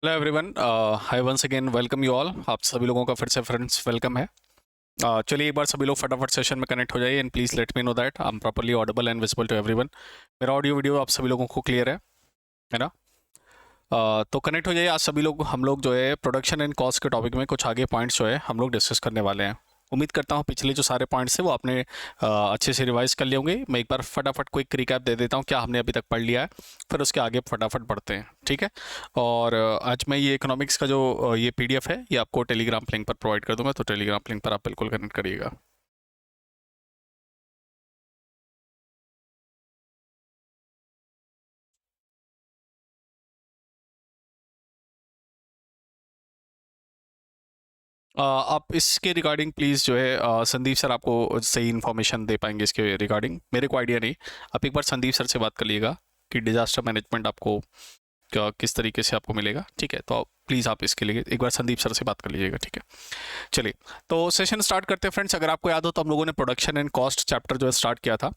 Hello everyone, hi once again, welcome you all. आप सभी लोगों का फिर से फ्रेंड्स वेलकम है। चलिए एक बार सभी लोग फटाफट सेशन में कनेक्ट हो जाइए and please let me know that I am properly audible and visible to everyone. मेरा ऑडियो वीडियो आप सभी लोगों को क्लियर है ना? तो कनेक्ट हो जाइए। आज सभी लोग हम लोग जो है प्रोडक्शन एंड कॉस्ट के टॉपिक में कुछ आगे पॉइंट्स जो है हम लोग डिस्कस करने वाले हैं। उम्मीद करता हूँ पिछले जो सारे पॉइंट्स थे वो आपने अच्छे से रिवाइज कर लिए होंगे। मैं एक बार फटाफट क्विक रिकैप दे देता हूँ क्या हमने अभी तक पढ़ लिया है, फिर उसके आगे फटाफट बढ़ते हैं, ठीक है? और आज मैं ये इकोनॉमिक्स का जो ये पीडीएफ है ये आपको टेलीग्राम लिंक पर प्रोवाइड कर दूंगा, तो टेलीग्राम लिंक पर आप बिल्कुल कनेक्ट करिएगा। आप इसके रिगार्डिंग प्लीज़ जो है संदीप सर आपको सही इन्फॉर्मेशन दे पाएंगे इसके रिगार्डिंग। मेरे को आइडिया नहीं। आप एक बार संदीप सर से बात कर लीजिएगा कि डिजास्टर मैनेजमेंट आपको किस तरीके से आपको मिलेगा, ठीक है? तो प्लीज़ आप इसके लिए एक बार संदीप सर से बात कर लीजिएगा, ठीक है? चलिए तो सेशन स्टार्ट करते हैं फ्रेंड्स। अगर आपको याद हो तो हम लोगों ने प्रोडक्शन एंड कॉस्ट चैप्टर जो है स्टार्ट किया था।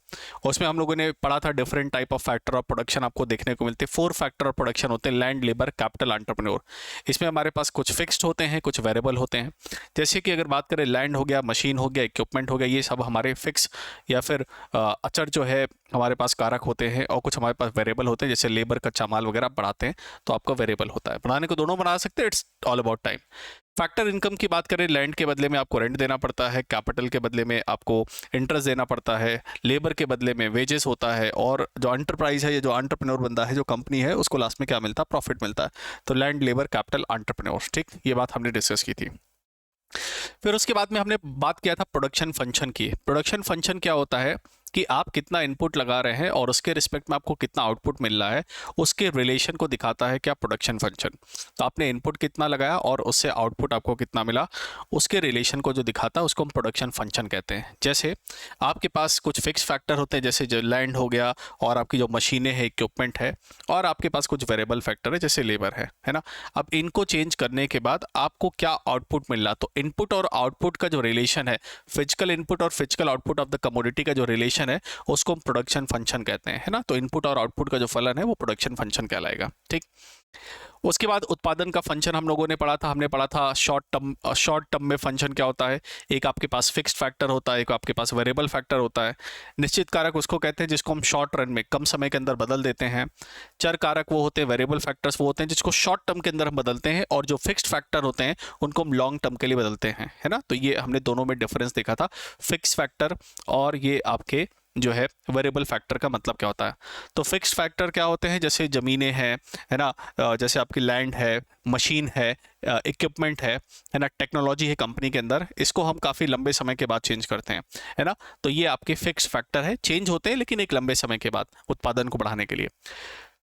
उसमें हम लोगों ने पढ़ा था different type of factor of production आपको देखने को मिलते हैं। 4 फैक्टर ऑफ प्रोडक्शन होते हैं: लैंड, लेबर, कैपिटल, एंटरप्रेन्योर। इसमें हमारे पास कुछ फिक्स्ड होते हैं, कुछ वेरिएबल होते हैं। जैसे कि अगर बात करें, लैंड हो गया, मशीन हो गया, इक्विपमेंट हो गया, ये सब हमारे फिक्स या फिर अचर जो है हमारे पास कारक होते हैं। और कुछ हमारे पास वेरिएबल होते हैं, जैसे लेबर, कच्चा माल वगैरह बढ़ाते हैं तो आपका वेरिएबल होता है। बनाने को दोनों बना सकते हैं, it's all about time. Factor income की बात करें, लैंड के बदले में आपको रेंट देना पड़ता है, कैपिटल के बदले में आपको इंटरेस्ट देना पड़ता है, लेबर के बदले में वेजेस होता है, और जो एंटरप्राइज है, ये जो एंटरप्रेन्योर बंदा है, जो कंपनी है, उसको लास्ट में क्या मिलता है? प्रॉफिट मिलता है। तो लैंड, लेबर, कैपिटल, एंटरप्रेन्योर, ठीक, ये बात हमने डिस्कस की थी। फिर उसके बाद में हमने बात किया था प्रोडक्शन फंक्शन की। प्रोडक्शन फंक्शन क्या होता है कि आप कितना इनपुट लगा रहे हैं और उसके रिस्पेक्ट में आपको कितना आउटपुट मिल रहा है, उसके रिलेशन को दिखाता है क्या? Production function. तो आपने इनपुट कितना लगाया और उससे आउटपुट आपको कितना मिला, उसके रिलेशन को जो दिखाता है उसको हम प्रोडक्शन फंक्शन कहते हैं। जैसे आपके पास कुछ फिक्स फैक्टर होते हैं, जैसे जो लैंड हो गया और आपकी जो मशीनें हैं, इक्विपमेंट है, और आपके पास कुछ वेरिएबल फैक्टर है जैसे लेबर है ना? अब इनको चेंज करने के बाद आपको क्या आउटपुट मिल रहा? तो इनपुट और आउटपुट का जो रिलेशन है, फिजिकल इनपुट और physical output of the commodity का जो रिलेशन है, उसको हम प्रोडक्शन फंक्शन कहते हैं, है ना? तो इनपुट और आउटपुट का जो फलन है वो प्रोडक्शन फंक्शन कहलाएगा, ठीक। उसके बाद उत्पादन का फंक्शन हम लोगों ने पढ़ा था। हमने पढ़ा था शॉर्ट टर्म में फंक्शन क्या होता है। एक आपके पास फिक्स्ड फैक्टर होता है, एक आपके पास वेरिएबल फैक्टर होता है। निश्चित कारक उसको कहते हैं जिसको हम शॉर्ट रन में कम समय के अंदर बदल देते हैं। चर कारक वो होते हैं, वेरिएबल फैक्टर्स वो होते हैं जिसको शॉर्ट टर्म के अंदर हम बदलते हैं, और जो फिक्स्ड फैक्टर होते हैं उनको हम लॉन्ग टर्म के लिए बदलते हैं, है ना? तो ये हमने दोनों में डिफरेंस देखा था, फिक्स फैक्टर और ये आपके जो है वेरिएबल फैक्टर का मतलब क्या होता है। तो फिक्स्ड फैक्टर क्या होते हैं? जैसे ज़मीनें हैं, है ना? जैसे आपकी लैंड है, मशीन है, इक्विपमेंट है ना? टेक्नोलॉजी है कंपनी के अंदर, इसको हम काफ़ी लंबे समय के बाद चेंज करते हैं, है ना? तो ये आपके फिक्स्ड फैक्टर है, चेंज होते हैं लेकिन एक लंबे समय के बाद उत्पादन को बढ़ाने के लिए।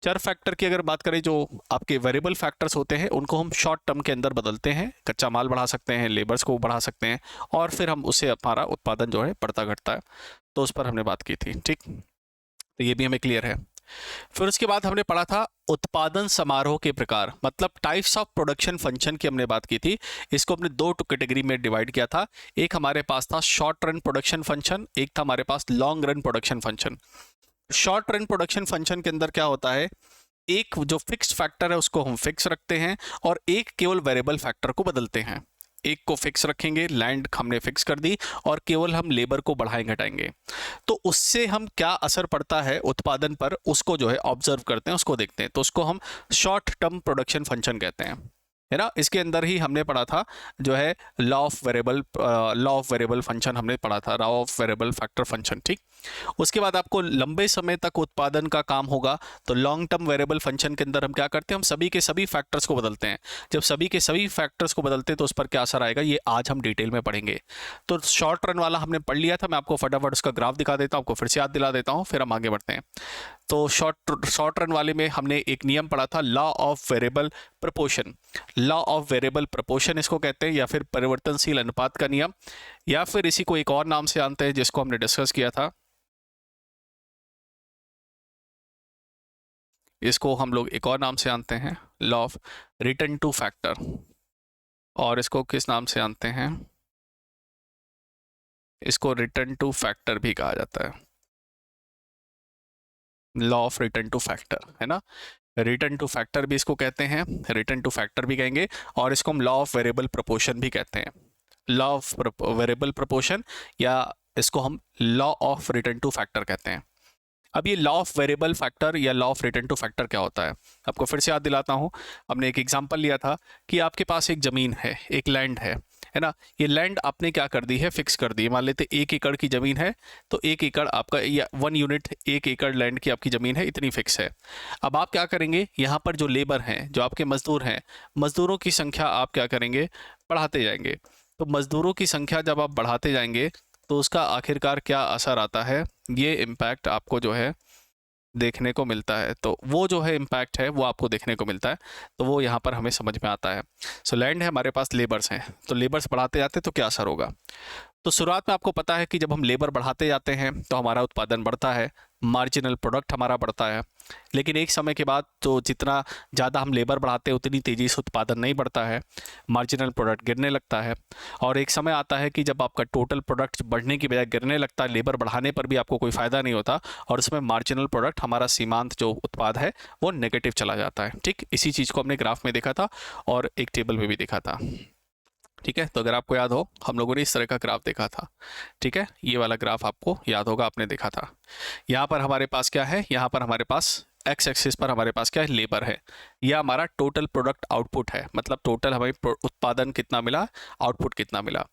चर फैक्टर की अगर बात करें, जो आपके वेरिएबल फैक्टर्स होते हैं उनको हम शॉर्ट टर्म के अंदर बदलते हैं। कच्चा माल बढ़ा सकते हैं, लेबर्स को बढ़ा सकते हैं, और फिर हम उससे हमारा उत्पादन जो है बढ़ता घटता है। तो उस पर हमने बात की थी, ठीक। तो ये भी हमें क्लियर है। फिर उसके बाद हमने पढ़ा था उत्पादन समारोह के प्रकार, मतलब टाइप्स ऑफ प्रोडक्शन फंक्शन की हमने बात की थी। इसको हमने दो कैटेगरी में डिवाइड किया था। एक हमारे पास था शॉर्ट रन प्रोडक्शन फंक्शन, एक था हमारे पास long run production function. Short run production function के अंदर क्या होता है, एक जो फिक्स्ड फैक्टर है उसको हम फिक्स रखते हैं, और एक केवल वेरिएबल फैक्टर को बदलते हैं। एक को फिक्स रखेंगे, लैंड हमने फिक्स कर दी, और केवल हम लेबर को बढ़ाएं घटाएंगे। तो उससे हम क्या असर पड़ता है उत्पादन पर, उसको जो है ऑब्जर्व करते हैं, उसको देखते हैं। तो उसको हम शॉर्ट टर्म प्रोडक्शन फंक्शन कहते हैं, है ना? इसके अंदर ही हमने पढ़ा था जो है लॉ ऑफ वेरिएबल फंक्शन हमने पढ़ा था, law of variable factor function, ठीक। उसके बाद आपको लंबे समय तक उत्पादन का काम होगा, तो लॉन्ग टर्म वेरिएबल फंक्शन के अंदर हम क्या करते हैं, हम सभी के सभी फैक्टर्स को बदलते हैं। जब सभी के सभी फैक्टर्स को बदलते हैं तो उस पर क्या असर आएगा, ये आज हम डिटेल में पढ़ेंगे। तो शॉर्ट रन वाला हमने पढ़ लिया था, मैं आपको फटाफट उसका ग्राफ दिखा देता हूँ, आपको फिर से याद दिला देता हूँ, फिर हम आगे बढ़ते हैं। तो शॉर्ट रन वाले में हमने एक नियम पढ़ा था, law of variable proportion. Law of variable proportion इसको कहते हैं, या फिर परिवर्तनशील अनुपात का नियम, या फिर इसी को एक और नाम से जानते हैं जिसको हमने डिस्कस किया था। इसको हम लोग एक और नाम से जानते हैं, law of return to factor. और इसको किस नाम से जानते हैं? इसको रिटर्न टू फैक्टर भी कहा जाता है, law of return to factor, है ना? रिटर्न टू फैक्टर भी इसको कहते हैं, रिटर्न टू फैक्टर भी कहेंगे, और इसको हम लॉ ऑफ वेरिएबल प्रोपोर्शन भी कहते हैं, लॉ ऑफ वेरिएबल प्रोपोर्शन, या इसको हम law of return to factor कहते हैं। अब ये लॉ ऑफ वेरिएबल फैक्टर या law of return to factor क्या होता है, आपको फिर से याद दिलाता हूँ। हमने एक एग्जांपल लिया था कि आपके पास एक ज़मीन है, एक लैंड है ना। ये लैंड आपने क्या कर दी है, फिक्स कर दी है। मान लेते 1 एकड़ की ज़मीन है, तो 1 एकड़ आपका, या 1 यूनिट 1 एकड़ लैंड की आपकी ज़मीन है, इतनी फिक्स है। अब आप क्या करेंगे, यहाँ पर जो लेबर हैं, जो आपके मज़दूर हैं, मज़दूरों की संख्या आप क्या करेंगे, बढ़ाते जाएंगे। तो मज़दूरों की संख्या जब आप बढ़ाते जाएंगे तो उसका आखिरकार क्या असर आता है, ये इम्पैक्ट आपको जो है देखने को मिलता है। तो वो जो है इम्पैक्ट है वो आपको देखने को मिलता है, तो वो यहाँ पर हमें समझ में आता है। सो लैंड है, हमारे पास लेबर्स हैं, तो लेबर्स बढ़ाते जाते तो क्या असर होगा। तो शुरुआत में आपको पता है कि जब हम लेबर बढ़ाते जाते हैं तो हमारा उत्पादन बढ़ता है, मार्जिनल प्रोडक्ट हमारा बढ़ता है। लेकिन एक समय के बाद तो जितना ज़्यादा हम लेबर बढ़ाते हैं उतनी तेज़ी से उत्पादन नहीं बढ़ता है, मार्जिनल प्रोडक्ट गिरने लगता है। और एक समय आता है कि जब आपका टोटल प्रोडक्ट बढ़ने की बजाय गिरने लगता है, लेबर बढ़ाने पर भी आपको कोई फ़ायदा नहीं होता, और उसमें मार्जिनल प्रोडक्ट, हमारा सीमांत जो उत्पाद है, वो नेगेटिव चला जाता है। ठीक, इसी चीज़ को हमने ग्राफ में देखा था और एक टेबल में भी देखा था। ठीक है, तो अगर आपको याद हो, हम लोगों ने इस तरह का ग्राफ देखा था। ठीक है, ये वाला ग्राफ आपको याद होगा, आपने देखा था। यहाँ पर हमारे पास क्या है, यहाँ पर हमारे पास एक्स एक्सिस पर हमारे पास क्या है, लेबर है। यह हमारा टोटल प्रोडक्ट आउटपुट है, मतलब टोटल हमें उत्पादन कितना मिला, आउटपुट कितना मिला।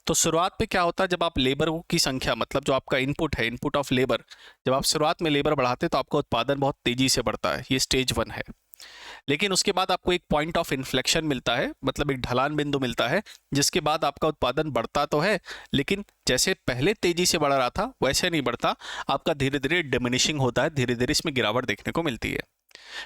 तो शुरुआत में क्या होता है, जब आप लेबर की संख्या, मतलब जो आपका इनपुट है, इनपुट ऑफ लेबर, जब आप शुरुआत में लेबर बढ़ाते हैं तो आपका उत्पादन बहुत तेजी से बढ़ता है, ये स्टेज 1 है। लेकिन उसके बाद आपको एक पॉइंट ऑफ इन्फ्लेक्शन मिलता है, मतलब एक ढलान बिंदु मिलता है, जिसके बाद आपका उत्पादन बढ़ता तो है, लेकिन जैसे पहले तेजी से बढ़ रहा था वैसे नहीं बढ़ता, आपका धीरे धीरे डिमिनिशिंग होता है, धीरे धीरे इसमें गिरावट देखने को मिलती है।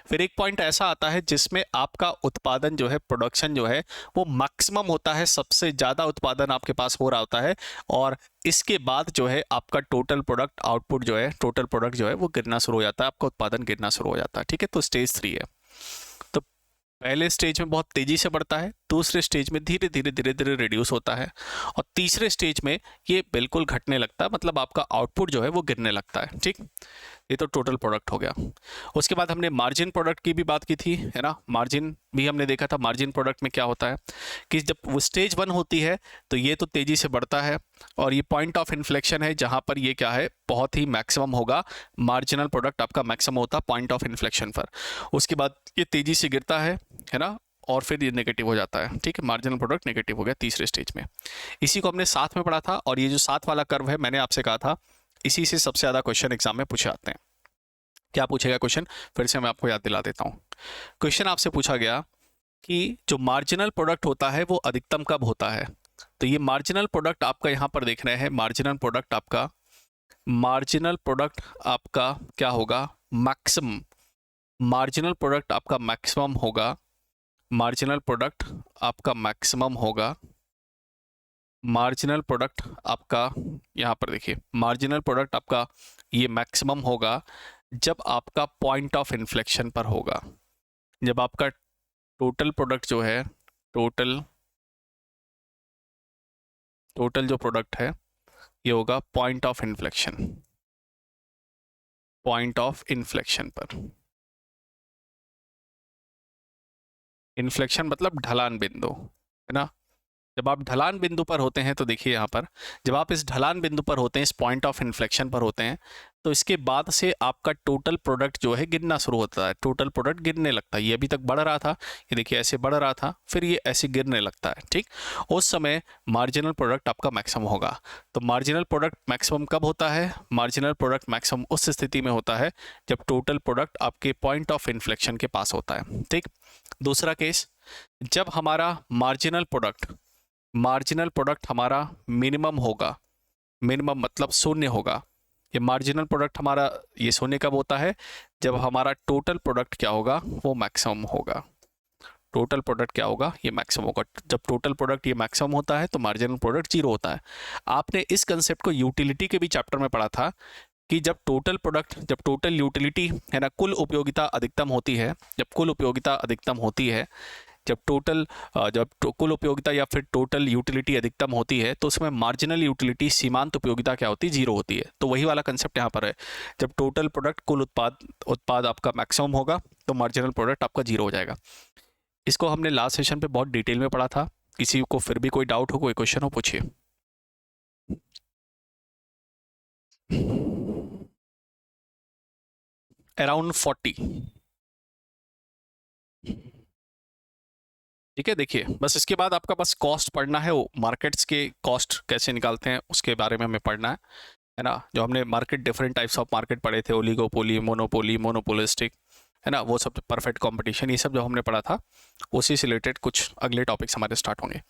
फिर एक पॉइंट ऐसा आता है जिसमें आपका उत्पादन जो है, प्रोडक्शन जो है, वो मैक्सिमम होता है, सबसे ज़्यादा उत्पादन आपके पास हो रहा होता है, और इसके बाद जो है आपका टोटल प्रोडक्ट आउटपुट जो है, टोटल प्रोडक्ट जो है वो गिरना शुरू हो जाता है, आपका उत्पादन गिरना शुरू हो जाता है। ठीक है, तो स्टेज 3 है। तो पहले स्टेज में बहुत तेजी से बढ़ता है, दूसरे स्टेज में धीरे धीरे धीरे धीरे रिड्यूस होता है, और तीसरे स्टेज में ये बिल्कुल घटने लगता है, मतलब आपका आउटपुट जो है वो गिरने लगता है। ठीक, ये तो टोटल प्रोडक्ट हो गया। उसके बाद हमने मार्जिन प्रोडक्ट की भी बात की थी, है ना। मार्जिन भी हमने देखा था। मार्जिन प्रोडक्ट में क्या होता है कि जब वो स्टेज 1 होती है तो ये तो तेज़ी से बढ़ता है, और ये पॉइंट ऑफ इन्फ्लेक्शन है जहाँ पर ये क्या है, बहुत ही मैक्सिमम होगा, मार्जिनल प्रोडक्ट आपका मैक्सिमम होता है पॉइंट ऑफ इन्फ्लेक्शन पर। उसके बाद ये तेज़ी से गिरता है ना, और फिर ये नेगेटिव हो जाता है। ठीक है, मार्जिनल प्रोडक्ट नेगेटिव हो गया तीसरे स्टेज में। इसी को हमने साथ में पढ़ा था, और ये जो साथ वाला कर्व है, मैंने आपसे कहा था इसी से सबसे ज़्यादा क्वेश्चन एग्जाम में पूछे आते हैं। क्या पूछेगा क्वेश्चन, फिर से मैं आपको याद दिला देता हूँ। क्वेश्चन आपसे पूछा गया कि जो मार्जिनल प्रोडक्ट होता है वो अधिकतम कब होता है। तो ये मार्जिनल प्रोडक्ट आपका यहाँ पर देख रहे हैं, मार्जिनल प्रोडक्ट आपका क्या होगा, मैक्सिमम। मार्जिनल प्रोडक्ट आपका मैक्सिमम होगा, मार्जिनल प्रोडक्ट आपका मैक्सिमम होगा, मार्जिनल प्रोडक्ट आपका, यहाँ पर देखिए, मार्जिनल प्रोडक्ट आपका ये मैक्सिमम होगा जब आपका पॉइंट ऑफ इन्फ्लेक्शन पर होगा, जब आपका टोटल प्रोडक्ट जो है, टोटल जो प्रोडक्ट है ये होगा point of inflection, point of inflection पर। इन्फ्लेक्शन मतलब ढलान बिंदु, है ना। जब आप ढलान बिंदु पर होते हैं तो देखिए यहाँ पर, जब आप इस ढलान बिंदु पर होते हैं, इस पॉइंट ऑफ इन्फ्लेक्शन पर होते हैं, तो इसके बाद से आपका टोटल प्रोडक्ट जो है गिरना शुरू होता है, टोटल प्रोडक्ट गिरने लगता है। ये अभी तक बढ़ रहा था, ये देखिए ऐसे बढ़ रहा था, फिर ये ऐसे गिरने लगता है। ठीक, उस समय मार्जिनल प्रोडक्ट आपका मैक्सिमम होगा। तो मार्जिनल प्रोडक्ट मैक्सिमम कब होता है, मार्जिनल प्रोडक्ट मैक्सिमम उस स्थिति में होता है जब टोटल प्रोडक्ट आपके पॉइंट ऑफ इन्फ्लेक्शन के पास होता है। ठीक, दूसरा केस, जब हमारा मार्जिनल प्रोडक्ट हमारा मिनिमम होगा, मिनिमम मतलब शून्य होगा। ये मार्जिनल प्रोडक्ट हमारा ये शून्य कब होता है, जब हमारा टोटल प्रोडक्ट क्या होगा, वो मैक्सिमम होगा। टोटल प्रोडक्ट क्या होगा, ये मैक्सिमम होगा। जब टोटल प्रोडक्ट ये मैक्सिमम होता है तो मार्जिनल प्रोडक्ट 0 होता है। आपने इस कंसेप्ट को यूटिलिटी के भी चैप्टर में पढ़ा था कि जब टोटल यूटिलिटी है ना, कुल उपयोगिता अधिकतम होती है, जब कुल उपयोगिता अधिकतम होती है, जब कुल उपयोगिता या फिर टोटल यूटिलिटी अधिकतम होती है, तो उसमें मार्जिनल यूटिलिटी, सीमांत उपयोगिता क्या होती है, 0 होती है। तो वही वाला कंसेप्ट यहाँ पर है। जब टोटल प्रोडक्ट, कुल उत्पाद आपका मैक्सिमम होगा, तो मार्जिनल प्रोडक्ट आपका जीरो हो जाएगा। इसको हमने लास्ट सेशन पे बहुत डिटेल में पढ़ा था। किसी को फिर भी कोई डाउट हो, कोई क्वेश्चन हो, पूछिए। अराउंड 40। ठीक है, देखिए बस इसके बाद आपका बस कॉस्ट पढ़ना है, वो मार्केट्स के कॉस्ट कैसे निकालते हैं उसके बारे में हमें पढ़ना है ना। जो हमने market, different types of market पढ़े थे, ओलिगोपोली, मोनोपोली, मोनोपोलिस्टिक, है ना, वो सब, परफेक्ट कंपटीशन, ये सब जो हमने पढ़ा था उसी से रिलेटेड कुछ अगले टॉपिक्स हमारे स्टार्ट होंगे।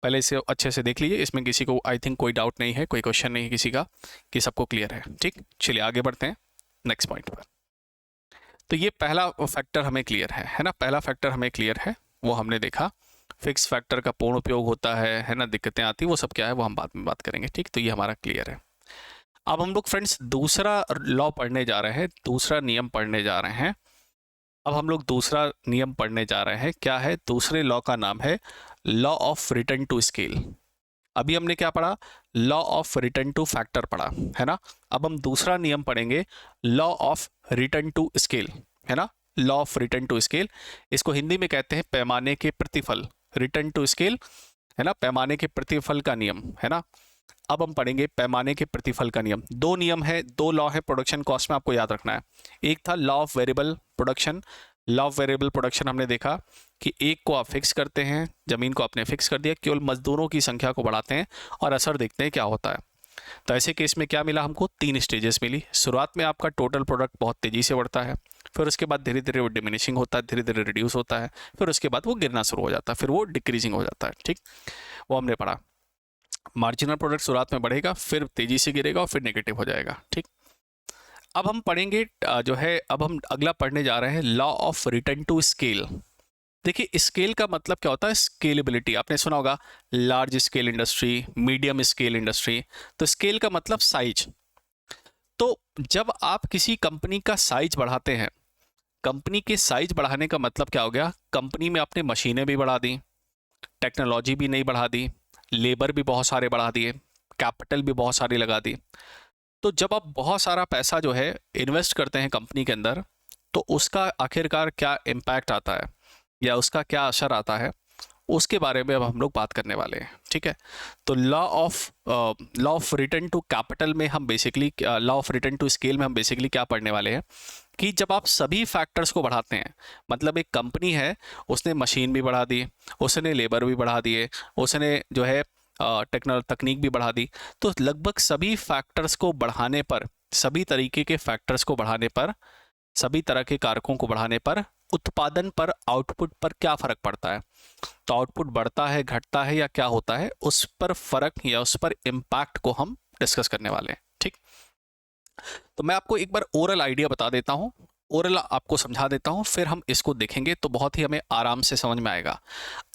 पहले इसे अच्छे से देख लीजिए, इसमें किसी को आई थिंक कोई डाउट नहीं है, कोई क्वेश्चन नहीं है किसी का, कि सबको क्लियर है। ठीक, चलिए आगे बढ़ते हैं नेक्स्ट पॉइंट पर। तो ये पहला फैक्टर हमें क्लियर है ना, पहला फैक्टर हमें क्लियर है, वो हमने देखा। फिक्स फैक्टर का पूर्ण उपयोग होता है ना, दिक्कतें आती, वो सब क्या है वो हम बाद में बात करेंगे। ठीक, तो ये हमारा क्लियर है। अब हम लोग फ्रेंड्स दूसरा लॉ पढ़ने जा रहे हैं, दूसरा नियम पढ़ने जा रहे हैं। अब हम लोग दूसरा नियम पढ़ने जा रहे हैं, क्या है? दूसरे लॉ का नाम है law of return to scale. अभी हमने क्या पढ़ा? Law of return to factor पढ़ा, है ना। अब हम दूसरा नियम पढ़ेंगे, law of return to scale, है ना। Law of return to scale, इसको हिंदी में कहते हैं पैमाने के प्रतिफल। रिटर्न टू स्केल, है ना, पैमाने के प्रतिफल का नियम, है ना। अब हम पढ़ेंगे पैमाने के प्रतिफल का नियम। दो नियम है, दो लॉ है प्रोडक्शन कॉस्ट में, आपको याद रखना है। एक था law of variable production. Law of variable production हमने देखा कि एक को आप फिक्स करते हैं, जमीन को आपने फिक्स कर दिया, केवल मजदूरों की संख्या को बढ़ाते हैं और असर देखते हैं क्या होता है। तो ऐसे केस में क्या मिला हमको? 3 स्टेजेस मिली। शुरुआत में आपका टोटल प्रोडक्ट बहुत तेजी से बढ़ता है, फिर उसके बाद धीरे धीरे वो डिमिनिशिंग होता है, धीरे धीरे रिड्यूस होता है, फिर उसके बाद वो गिरना शुरू हो जाता है, फिर वो डिक्रीजिंग हो जाता है। ठीक, वो हमने पढ़ा। मार्जिनल प्रोडक्ट शुरुआत में बढ़ेगा, फिर तेजी से गिरेगा और फिर नेगेटिव हो जाएगा। ठीक, अब हम पढ़ेंगे जो है, अब हम अगला पढ़ने जा रहे हैं law of return to scale. देखिए स्केल का मतलब क्या होता है? स्केलेबिलिटी। आपने सुना होगा large scale industry, medium scale industry. तो स्केल का मतलब साइज। तो जब आप किसी कंपनी का साइज बढ़ाते हैं, कंपनी के साइज बढ़ाने का मतलब क्या हो गया? कंपनी में आपने मशीनें भी बढ़ा दी, टेक्नोलॉजी भी नहीं बढ़ा दी, लेबर भी बहुत सारे बढ़ा दिए, कैपिटल भी बहुत सारी लगा दी। तो जब आप बहुत सारा पैसा जो है इन्वेस्ट करते हैं कंपनी के अंदर, तो उसका आखिरकार क्या इम्पैक्ट आता है या उसका क्या असर आता है, उसके बारे में अब हम लोग बात करने वाले हैं। ठीक है, तो law of return to capital में हम basically, law of return to scale में हम बेसिकली क्या पढ़ने वाले हैं कि जब आप सभी फैक्टर्स को बढ़ाते हैं, मतलब एक कंपनी है, उसने मशीन भी बढ़ा दी, उसने लेबर भी बढ़ा दिए, उसने जो है तकनीक भी बढ़ा दी, तो लगभग सभी फैक्टर्स को बढ़ाने पर, सभी तरीके के फैक्टर्स को बढ़ाने पर, सभी तरह के कारकों को बढ़ाने पर उत्पादन पर, आउटपुट पर क्या फर्क पड़ता है? तो आउटपुट बढ़ता है, घटता है या क्या होता है, उस पर फर्क या उस पर इम्पैक्ट को हम डिस्कस करने वाले हैं। ठीक, तो मैं आपको एक बार ओरल आइडिया बता देता हूँ, ओरल आपको समझा देता हूँ, फिर हम इसको देखेंगे तो बहुत ही हमें आराम से समझ में आएगा।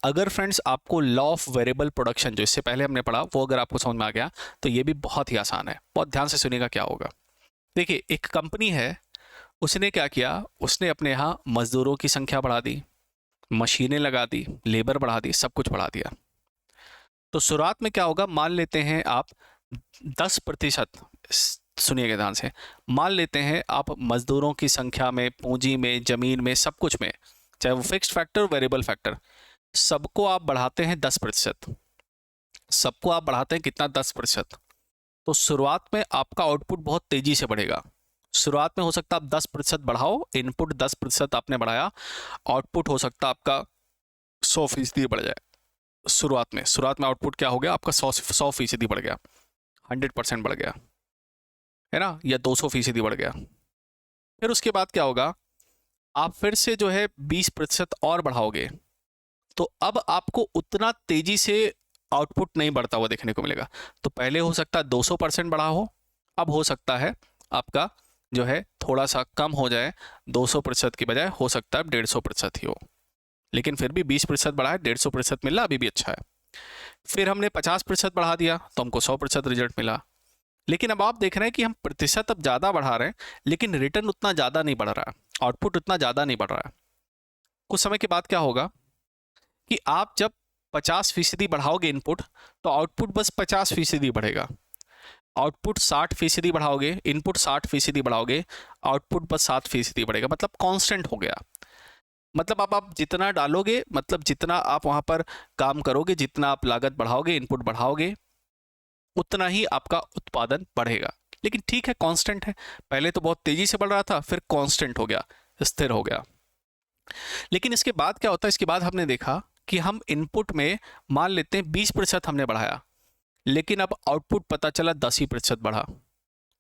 अगर फ्रेंड्स आपको लॉ ऑफ वेरिएबल प्रोडक्शन जो इससे पहले हमने पढ़ा, वो अगर आपको समझ में आ गया तो ये भी बहुत ही आसान है। बहुत ध्यान से सुनिएगा क्या होगा। देखिए एक कंपनी है, उसने क्या किया, उसने अपने यहाँ मजदूरों की संख्या बढ़ा दी, मशीनें लगा दी, लेबर बढ़ा दी, सब कुछ बढ़ा दिया। तो शुरुआत में क्या होगा, मान लेते हैं आप 10%, सुनिएगा ध्यान से, मान लेते हैं आप मजदूरों की संख्या में, पूंजी में, जमीन में, सब कुछ में, चाहे वो फिक्स्ड फैक्टर, वेरिएबल फैक्टर, सबको आप बढ़ाते हैं 10%। सबको आप बढ़ाते हैं कितना? 10%। तो शुरुआत में आपका आउटपुट बहुत तेजी से बढ़ेगा। शुरुआत में हो सकता है आप 10% बढ़ाओ, इनपुट 10% आपने बढ़ाया, आउटपुट हो सकता है आपका 100% बढ़ जाए। शुरुआत में आउटपुट क्या हो गया आपका? 100% बढ़ गया, 100% बढ़ गया, है ना, या 200% बढ़ गया। फिर उसके बाद क्या होगा, आप फिर से जो है 20% और बढ़ाओगे, तो अब आपको उतना तेजी से आउटपुट नहीं बढ़ता हुआ देखने को मिलेगा। तो पहले हो सकता है 200% बढ़ा हो, अब हो सकता है आपका जो है थोड़ा सा कम हो जाए, 200% की बजाय हो सकता है 150% ही हो, लेकिन फिर भी 20% बढ़ा है, 150% मिला, अभी भी अच्छा है। फिर हमने 50% बढ़ा दिया तो हमको 100% रिजल्ट मिला। लेकिन अब आप देख रहे हैं कि हम प्रतिशत अब ज़्यादा बढ़ा रहे हैं, लेकिन रिटर्न उतना ज़्यादा नहीं बढ़ रहा है, आउटपुट उतना ज़्यादा नहीं बढ़ रहा है। कुछ समय के बाद क्या होगा कि आप जब 50% बढ़ाओगे इनपुट, तो आउटपुट बस 50% बढ़ेगा। आउटपुट 60% बढ़ाओगे, इनपुट 60% बढ़ाओगे, आउटपुट बस 7% बढ़ेगा, मतलब कांस्टेंट हो गया। मतलब आप जितना डालोगे, मतलब जितना आप वहां पर काम करोगे, जितना आप लागत बढ़ाओगे, इनपुट बढ़ाओगे, उतना ही आपका उत्पादन बढ़ेगा। लेकिन ठीक है, कांस्टेंट है। पहले तो बहुत तेजी से बढ़ रहा था, फिर कांस्टेंट हो गया, स्थिर हो गया। लेकिन इसके बाद क्या होता है, इसके बाद हमने देखा कि हम इनपुट में मान लेते हैं 20% हमने बढ़ाया, लेकिन अब आउटपुट पता चला 10 ही प्रतिशत बढ़ा।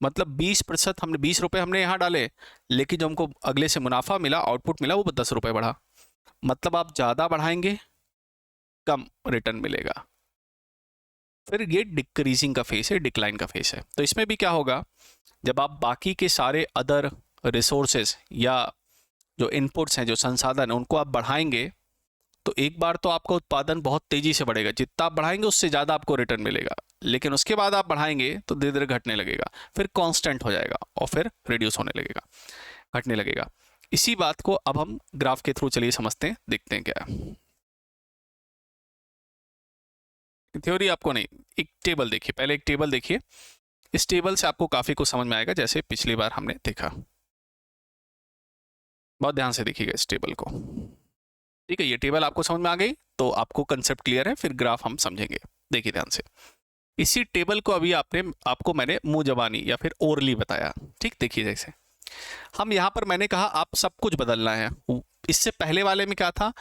मतलब 20% हमने, 20 रुपए हमने यहाँ डाले, लेकिन जो हमको अगले से मुनाफा मिला, आउटपुट मिला, वो 10 रुपए बढ़ा। मतलब आप ज़्यादा बढ़ाएंगे, कम रिटर्न मिलेगा। फिर ये डिक्रीजिंग का फेस है, डिक्लाइन का फेस है। तो इसमें भी क्या होगा, जब आप बाकी के सारे अदर रिसोर्सेज या जो इनपुट्स हैं, जो संसाधन हैं, उनको आप बढ़ाएंगे, तो एक बार तो आपका उत्पादन बहुत तेजी से बढ़ेगा, जितना आप बढ़ाएंगे उससे ज़्यादा आपको रिटर्न मिलेगा। लेकिन उसके बाद आप बढ़ाएंगे तो धीरे धीरे घटने लगेगा, फिर कांस्टेंट हो जाएगा और फिर रिड्यूस होने लगेगा, घटने लगेगा। इसी बात को अब हम ग्राफ के थ्रू चलिए समझते हैं, देखते हैं क्या है। थ्योरी आपको नहीं, एक टेबल देखिए, पहले एक टेबल देखिए। इस टेबल से आपको काफ़ी कुछ समझ में आएगा, जैसे पिछली बार हमने देखा। बहुत ध्यान से देखिएगा इस टेबल को। ठीक है, ये टेबल आपको समझ में आ गई तो आपको कंसेप्ट क्लियर है, फिर ग्राफ हम समझेंगे। देखिए ध्यान से, इसी टेबल को अभी आपको मैंने मुंह जबानी या फिर ओरली बताया। ठीक, देखिए जैसे हम यहाँ पर, मैंने कहा आप सब कुछ बदलना है। इससे पहले वाले में क्या था,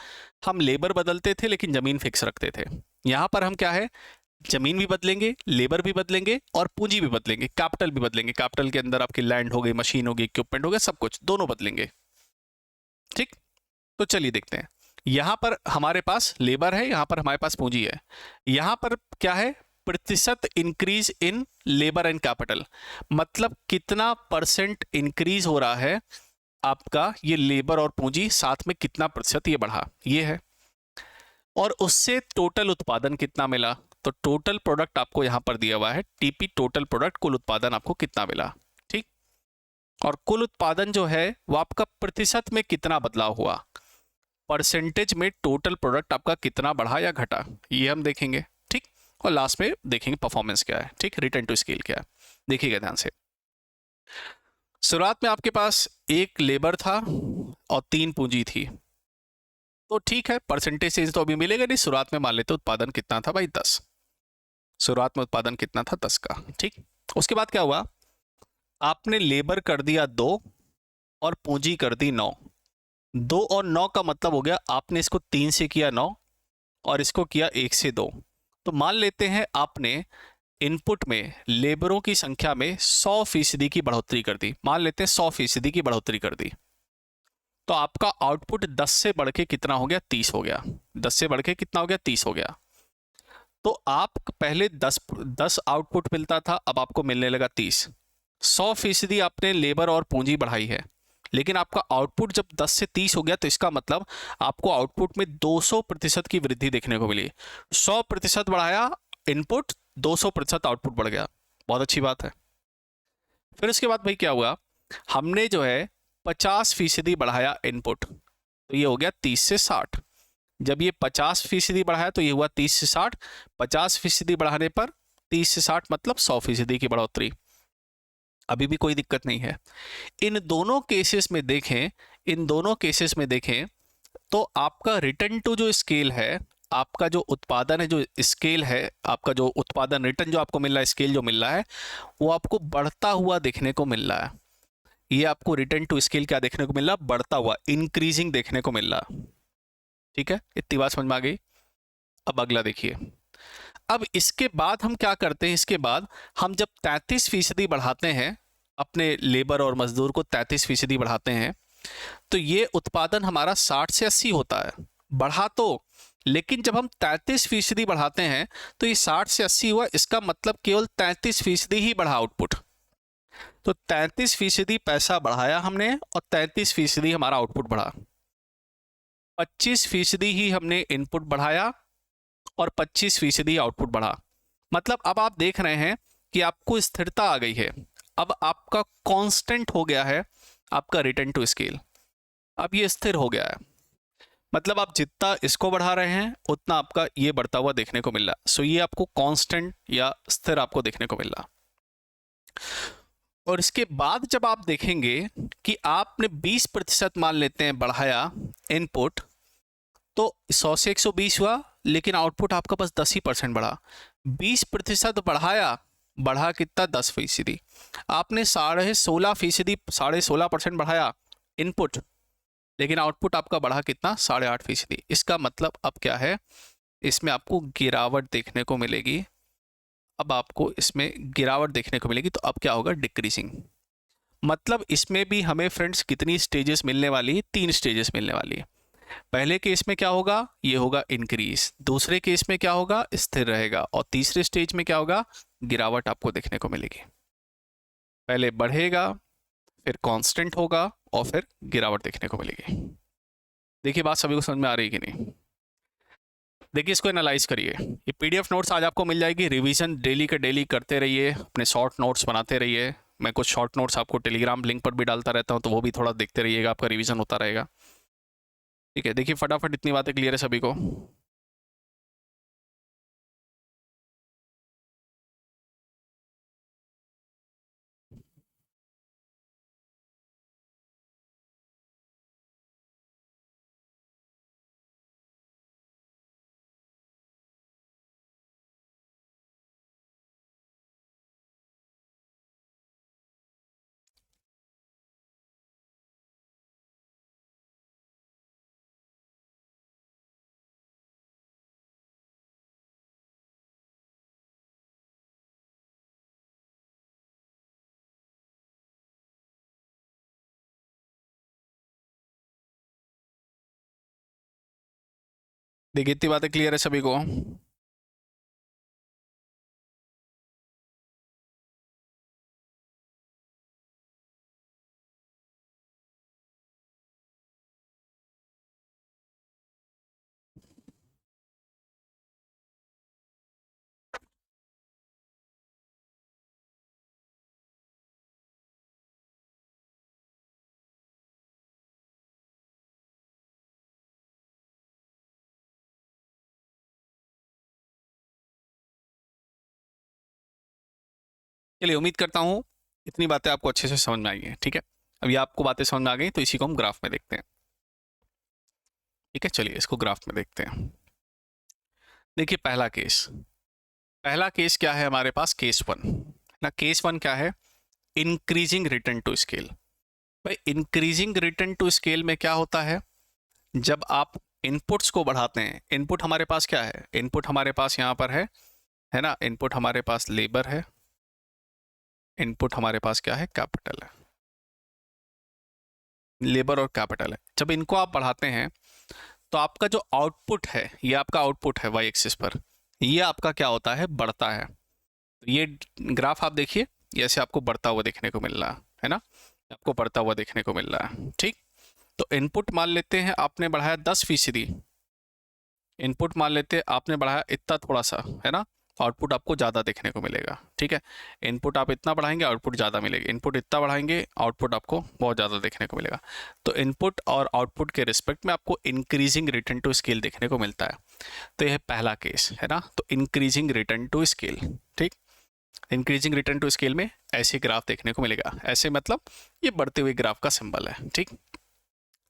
हम लेबर बदलते थे लेकिन जमीन फिक्स रखते थे। यहाँ पर हम क्या है, जमीन भी बदलेंगे, लेबर भी बदलेंगे और पूंजी भी बदलेंगे, कैपिटल भी बदलेंगे। कैपिटल के अंदर आपकी लैंड हो गई, मशीन होगी, इक्विपमेंट हो गया, सब कुछ दोनों बदलेंगे। ठीक, तो चलिए देखते हैं। यहां पर हमारे पास लेबर है, यहां पर हमारे पास पूंजी है। यहां पर क्या है, प्रतिशत increase in labour and capital, मतलब कितना परसेंट इंक्रीज हो रहा है आपका ये लेबर और पूंजी साथ में, कितना प्रतिशत ये बढ़ा, ये है। और उससे टोटल उत्पादन कितना मिला, तो टोटल प्रोडक्ट आपको यहां पर दिया हुआ है, टीपी टोटल प्रोडक्ट, कुल उत्पादन आपको कितना मिला। ठीक, और कुल उत्पादन जो है वो आपका प्रतिशत में कितना बदलाव हुआ, परसेंटेज में टोटल प्रोडक्ट आपका कितना बढ़ा या घटा, ये हम देखेंगे। ठीक, और लास्ट में देखेंगे परफॉर्मेंस क्या है। ठीक, रिटर्न टू स्केल क्या है, देखिएगा ध्यान से। शुरुआत में आपके पास एक लेबर था और 3 पूंजी थी, तो ठीक है, परसेंटेज चेंज तो अभी मिलेगा नहीं। शुरुआत में मान लेते उत्पादन कितना था भाई, 10। शुरुआत में उत्पादन कितना था, 10 का। ठीक, उसके बाद क्या हुआ, आपने लेबर कर दिया 2 और पूंजी कर दी 9। 2 और 9 का मतलब हो गया, आपने इसको 3 से किया 9 और इसको किया 1 से 2। तो मान लेते हैं आपने इनपुट में लेबरों की संख्या में 100% की बढ़ोतरी कर दी, मान लेते हैं 100% की बढ़ोतरी कर दी, तो आपका आउटपुट 10 से बढ़ के कितना हो गया, 30 हो गया। 10 से बढ़ के कितना हो गया, 30 हो गया। तो आप पहले 10 आउटपुट मिलता था, अब आपको मिलने लगा 30। 100% आपने लेबर और पूंजी बढ़ाई है, लेकिन आपका आउटपुट जब 10 से 30 हो गया, तो इसका मतलब आपको आउटपुट में 200% की वृद्धि देखने को मिली। 100% बढ़ाया इनपुट, 200% आउटपुट बढ़ गया, बहुत अच्छी बात है। फिर उसके बाद भाई क्या हुआ, हमने जो है 50% बढ़ाया इनपुट, तो ये हो गया 30 से 60। जब ये 50% बढ़ाया तो ये हुआ 30 से 60। 50% बढ़ाने पर 30 से 60 मतलब 100% की बढ़ोतरी, अभी भी कोई दिक्कत नहीं है। इन दोनों केसेस में देखें, इन दोनों केसेस में देखें तो आपका रिटर्न टू जो स्केल है, आपका जो उत्पादन है, जो स्केल है, आपका जो उत्पादन रिटर्न जो आपको मिल रहा है, स्केल जो मिल रहा है, वो आपको बढ़ता हुआ देखने को मिल रहा है। ये आपको रिटर्न टू स्केल क्या देखने को मिल रहा, बढ़ता हुआ, इंक्रीजिंग देखने को मिल रहा। ठीक है, इतनी बात समझ में आ गई। अब अगला देखिए। अब इसके बाद हम क्या करते हैं, इसके बाद हम जब 33% बढ़ाते हैं, अपने लेबर और मजदूर को 33% बढ़ाते हैं, तो ये उत्पादन हमारा 60 से 80 होता है, बढ़ा तो। लेकिन जब हम 33% बढ़ाते हैं तो ये 60 से 80 हुआ, इसका मतलब केवल 33% ही बढ़ा आउटपुट। तो 33% पैसा बढ़ाया हमने और 33% हमारा आउटपुट बढ़ा। 25% ही हमने इनपुट बढ़ाया और 25% आउटपुट बढ़ा। मतलब अब आप देख रहे हैं कि आपको स्थिरता आ गई है, अब आपका कांस्टेंट हो गया है आपका रिटर्न टू स्केल, अब ये स्थिर हो गया है। मतलब आप जितना इसको बढ़ा रहे हैं उतना आपका ये बढ़ता हुआ देखने को मिल रहा है। सो ये आपको कांस्टेंट या स्थिर आपको देखने को मिल रहा। और इसके बाद जब आप देखेंगे कि आपने 20% मान लेते हैं बढ़ाया इनपुट, तो 100 से 120 हुआ, लेकिन आउटपुट आपका बस 10% बढ़ा। 20% बढ़ाया, बढ़ा कितना? 10%। आपने 16.5%, 16.5% बढ़ाया इनपुट, लेकिन आउटपुट आपका बढ़ा कितना? 8.5%। इसका मतलब अब क्या है, इसमें आपको गिरावट देखने को मिलेगी। अब आपको इसमें गिरावट देखने को मिलेगी, तो अब क्या होगा? डिक्रीजिंग। मतलब इसमें भी हमें फ्रेंड्स कितनी स्टेजेस मिलने वाली है? 3 स्टेजेस मिलने वाली है। पहले केस में क्या होगा? ये होगा इंक्रीज। दूसरे केस में क्या होगा? स्थिर रहेगा। और तीसरे स्टेज में क्या होगा? गिरावट आपको देखने को मिलेगी। पहले बढ़ेगा, फिर कांस्टेंट होगा, और फिर गिरावट देखने को मिलेगी। देखिए बात सभी को समझ में आ रही है कि नहीं? देखिए इसको एनालाइज करिए। ये पीडीएफ नोट्स आज आपको मिल जाएगी। रिवीजन डेली का डेली करते रहिए, अपने शॉर्ट नोट्स बनाते रहिए। मैं कुछ शॉर्ट नोट्स आपको टेलीग्राम लिंक पर भी डालता रहता हूँ, तो वो भी थोड़ा देखते रहिएगा, आपका रिवीजन होता रहेगा। ठीक है, देखिए फटाफट इतनी बातें क्लियर है सभी को? देखिए इतनी बातें क्लियर है सभी को? चलिए उम्मीद करता हूँ इतनी बातें आपको अच्छे से समझ में आई हैं। ठीक है, अब ये आपको बातें समझ में आ गई, तो इसी को हम ग्राफ में देखते हैं। ठीक है, चलिए इसको ग्राफ में देखते हैं। देखिए पहला केस क्या है हमारे पास? केस 1 ना। केस 1 क्या है? Increasing return to scale. भाई इंक्रीजिंग रिटर्न टू स्केल में क्या होता है? जब आप इनपुट्स को बढ़ाते हैं, इनपुट हमारे पास क्या है? इनपुट हमारे पास यहाँ पर है ना? इनपुट हमारे पास लेबर है, इनपुट हमारे पास क्या है? कैपिटल है। लेबर और कैपिटल है। जब इनको आप बढ़ाते हैं, तो आपका जो आउटपुट है, ये आपका आउटपुट है वाई एक्सिस पर, ये आपका क्या होता है? बढ़ता है। तो ये ग्राफ आप देखिए, ऐसे आपको बढ़ता हुआ देखने को मिल रहा है ना? आपको बढ़ता हुआ देखने को मिल रहा है। ठीक, तो इनपुट मान लेते हैं आपने बढ़ाया 10%। इनपुट मान लेते हैं आपने बढ़ाया इतना थोड़ा सा, है ना? आउटपुट आपको ज़्यादा देखने को मिलेगा। ठीक है, इनपुट आप इतना बढ़ाएंगे, आउटपुट ज़्यादा मिलेगी। इनपुट इतना बढ़ाएंगे, आउटपुट आपको बहुत ज़्यादा देखने को मिलेगा। तो इनपुट और आउटपुट के रिस्पेक्ट में आपको इंक्रीजिंग रिटर्न टू स्केल देखने को मिलता है। तो यह पहला केस है ना, तो इंक्रीजिंग रिटर्न टू स्केल। ठीक, इंक्रीजिंग रिटर्न टू स्केल में ऐसे ग्राफ देखने को मिलेगा। ऐसे मतलब ये बढ़ते हुए ग्राफ का सिंबल है। ठीक,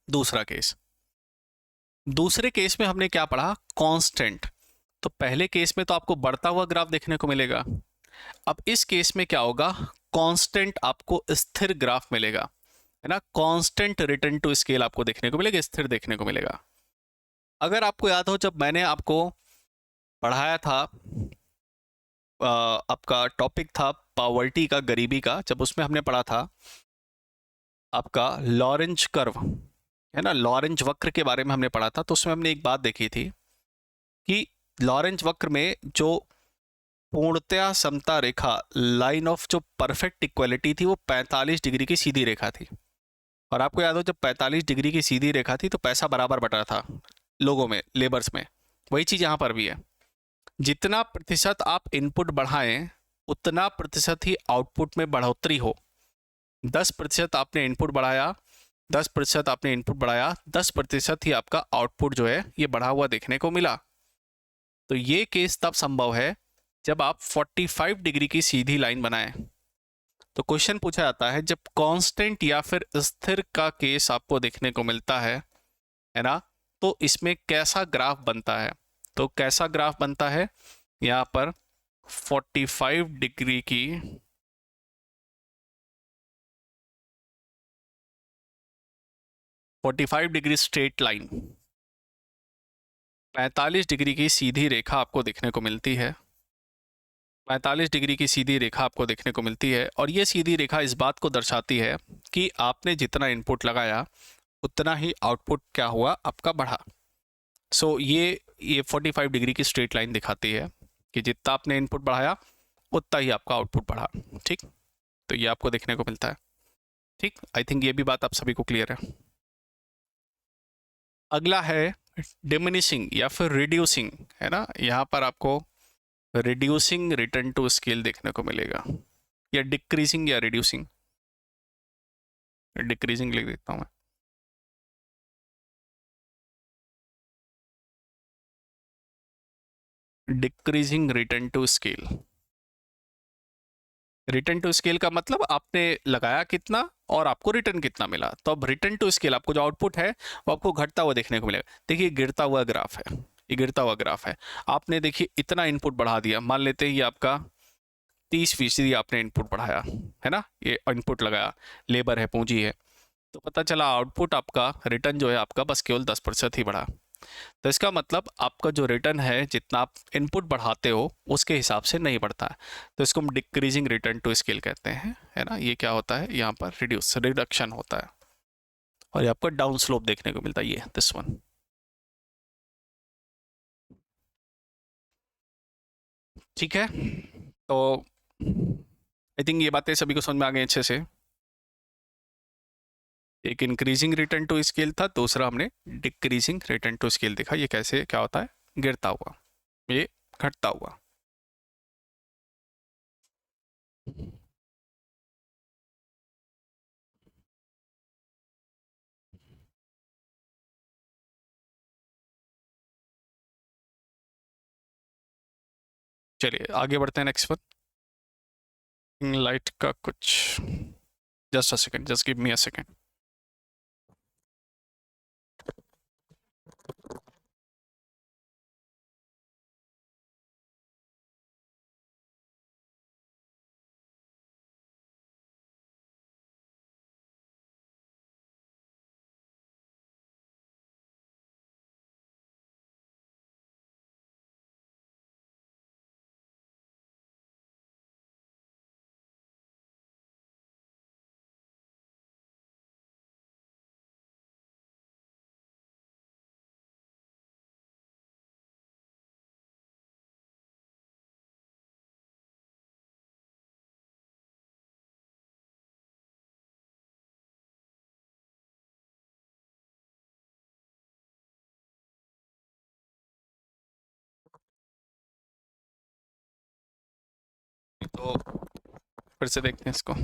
दूसरा केस, दूसरे केस में हमने क्या पढ़ा? कांस्टेंट। तो पहले केस में तो आपको बढ़ता हुआ ग्राफ देखने को मिलेगा। अब इस केस में क्या होगा? कांस्टेंट आपको स्थिर ग्राफ मिलेगा, है ना? कांस्टेंट रिटर्न टू स्केल आपको देखने को मिलेगा, स्थिर देखने को मिलेगा। अगर आपको याद हो, जब मैंने आपको पढ़ाया था, आपका टॉपिक था पॉवर्टी का, गरीबी का, जब उसमें हमने पढ़ा था आपका लॉरेंज कर्व, है ना? लॉरेंज वक्र के बारे में हमने पढ़ा था। तो उसमें हमने एक बात देखी थी कि लॉरेंज वक्र में जो पूर्णतया समता रेखा, लाइन ऑफ जो परफेक्ट इक्वलिटी थी, वो 45 डिग्री की सीधी रेखा थी। और आपको याद हो, जब 45 डिग्री की सीधी रेखा थी, तो पैसा बराबर बट रहा था लोगों में, लेबर्स में। वही चीज़ यहाँ पर भी है। जितना प्रतिशत आप इनपुट बढ़ाएं, उतना प्रतिशत ही आउटपुट में बढ़ोतरी हो। 10% आपने इनपुट बढ़ाया, 10% आपने इनपुट बढ़ाया, 10% ही आपका आउटपुट जो है ये बढ़ा हुआ देखने को मिला। तो ये केस तब संभव है जब आप 45 डिग्री की सीधी लाइन बनाएं। तो क्वेश्चन पूछा जाता है जब कांस्टेंट या फिर स्थिर का केस आपको देखने को मिलता है ना, तो इसमें कैसा ग्राफ बनता है। तो कैसा ग्राफ बनता है, यहाँ पर 45 डिग्री की 45 डिग्री स्ट्रेट लाइन, 45 डिग्री की सीधी रेखा आपको देखने को मिलती है। 45 डिग्री की सीधी रेखा आपको देखने को मिलती है, और ये सीधी रेखा इस बात को दर्शाती है कि आपने जितना इनपुट लगाया उतना ही आउटपुट क्या हुआ, आपका बढ़ा। सो ये 45 डिग्री की स्ट्रेट लाइन दिखाती है कि जितना आपने इनपुट बढ़ाया उतना ही आपका आउटपुट बढ़ा। ठीक, तो ये आपको देखने को मिलता है। ठीक, आई थिंक ये भी बात आप सभी को क्लियर है। अगला है डिमिनिशिंग या फिर रिड्यूसिंग, है ना। यहाँ पर आपको रिड्यूसिंग रिटर्न टू स्केल देखने को मिलेगा, या डिक्रीजिंग या रिड्यूसिंग, डिक्रीजिंग लिख देता हूँ मैं। Decreasing return to scale, return to scale का मतलब आपने लगाया कितना और आपको रिटर्न कितना मिला। तो अब रिटर्न टू स्केल आपको जो आउटपुट है वो आपको घटता हुआ देखने को मिलेगा। देखिए गिरता हुआ ग्राफ है, ये गिरता हुआ ग्राफ है। आपने देखिए इतना इनपुट बढ़ा दिया, मान लेते हैं ये आपका 30% आपने इनपुट बढ़ाया, है ना, ये इनपुट लगाया, लेबर है, पूंजी है, तो पता चला आउटपुट आपका, रिटर्न जो है आपका बस केवल 10% ही बढ़ा। तो इसका मतलब आपका जो रिटर्न है, जितना आप इनपुट बढ़ाते हो उसके हिसाब से नहीं बढ़ता है। तो इसको हम डिक्रीजिंग रिटर्न टू स्केल कहते हैं, है ना। ये क्या होता है, यहाँ पर रिडक्शन होता है, और ये आपको डाउन स्लोप देखने को मिलता है, ये दिस वन। ठीक है, तो आई थिंक ये बातें सभी को समझ में आ गई अच्छे से। एक इंक्रीजिंग रिटर्न टू स्केल था, दूसरा हमने डिक्रीजिंग रिटर्न टू स्केल देखा। ये कैसे क्या होता है, गिरता हुआ, ये घटता हुआ। चलिए आगे बढ़ते हैं नेक्स्ट वन। लाइट का कुछ, just a second, just give me a second. तो फिर से देखते हैं इसको।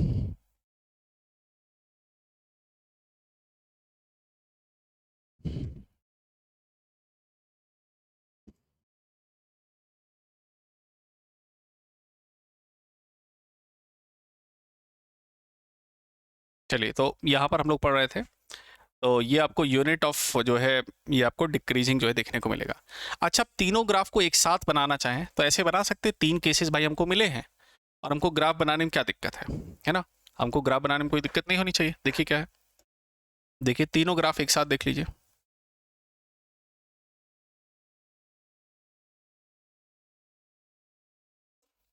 चलिए, तो यहाँ पर हम लोग पढ़ रहे थे, तो ये आपको यूनिट ऑफ जो है, ये आपको डिक्रीजिंग जो है देखने को मिलेगा। अच्छा, तीनों ग्राफ को एक साथ बनाना चाहें तो ऐसे बना सकते हैं। तीन केसेस भाई हमको मिले हैं, और हमको ग्राफ बनाने में क्या दिक्कत है ना। हमको ग्राफ बनाने में कोई दिक्कत नहीं होनी चाहिए। देखिए क्या है, देखिए तीनों ग्राफ एक साथ देख लीजिए।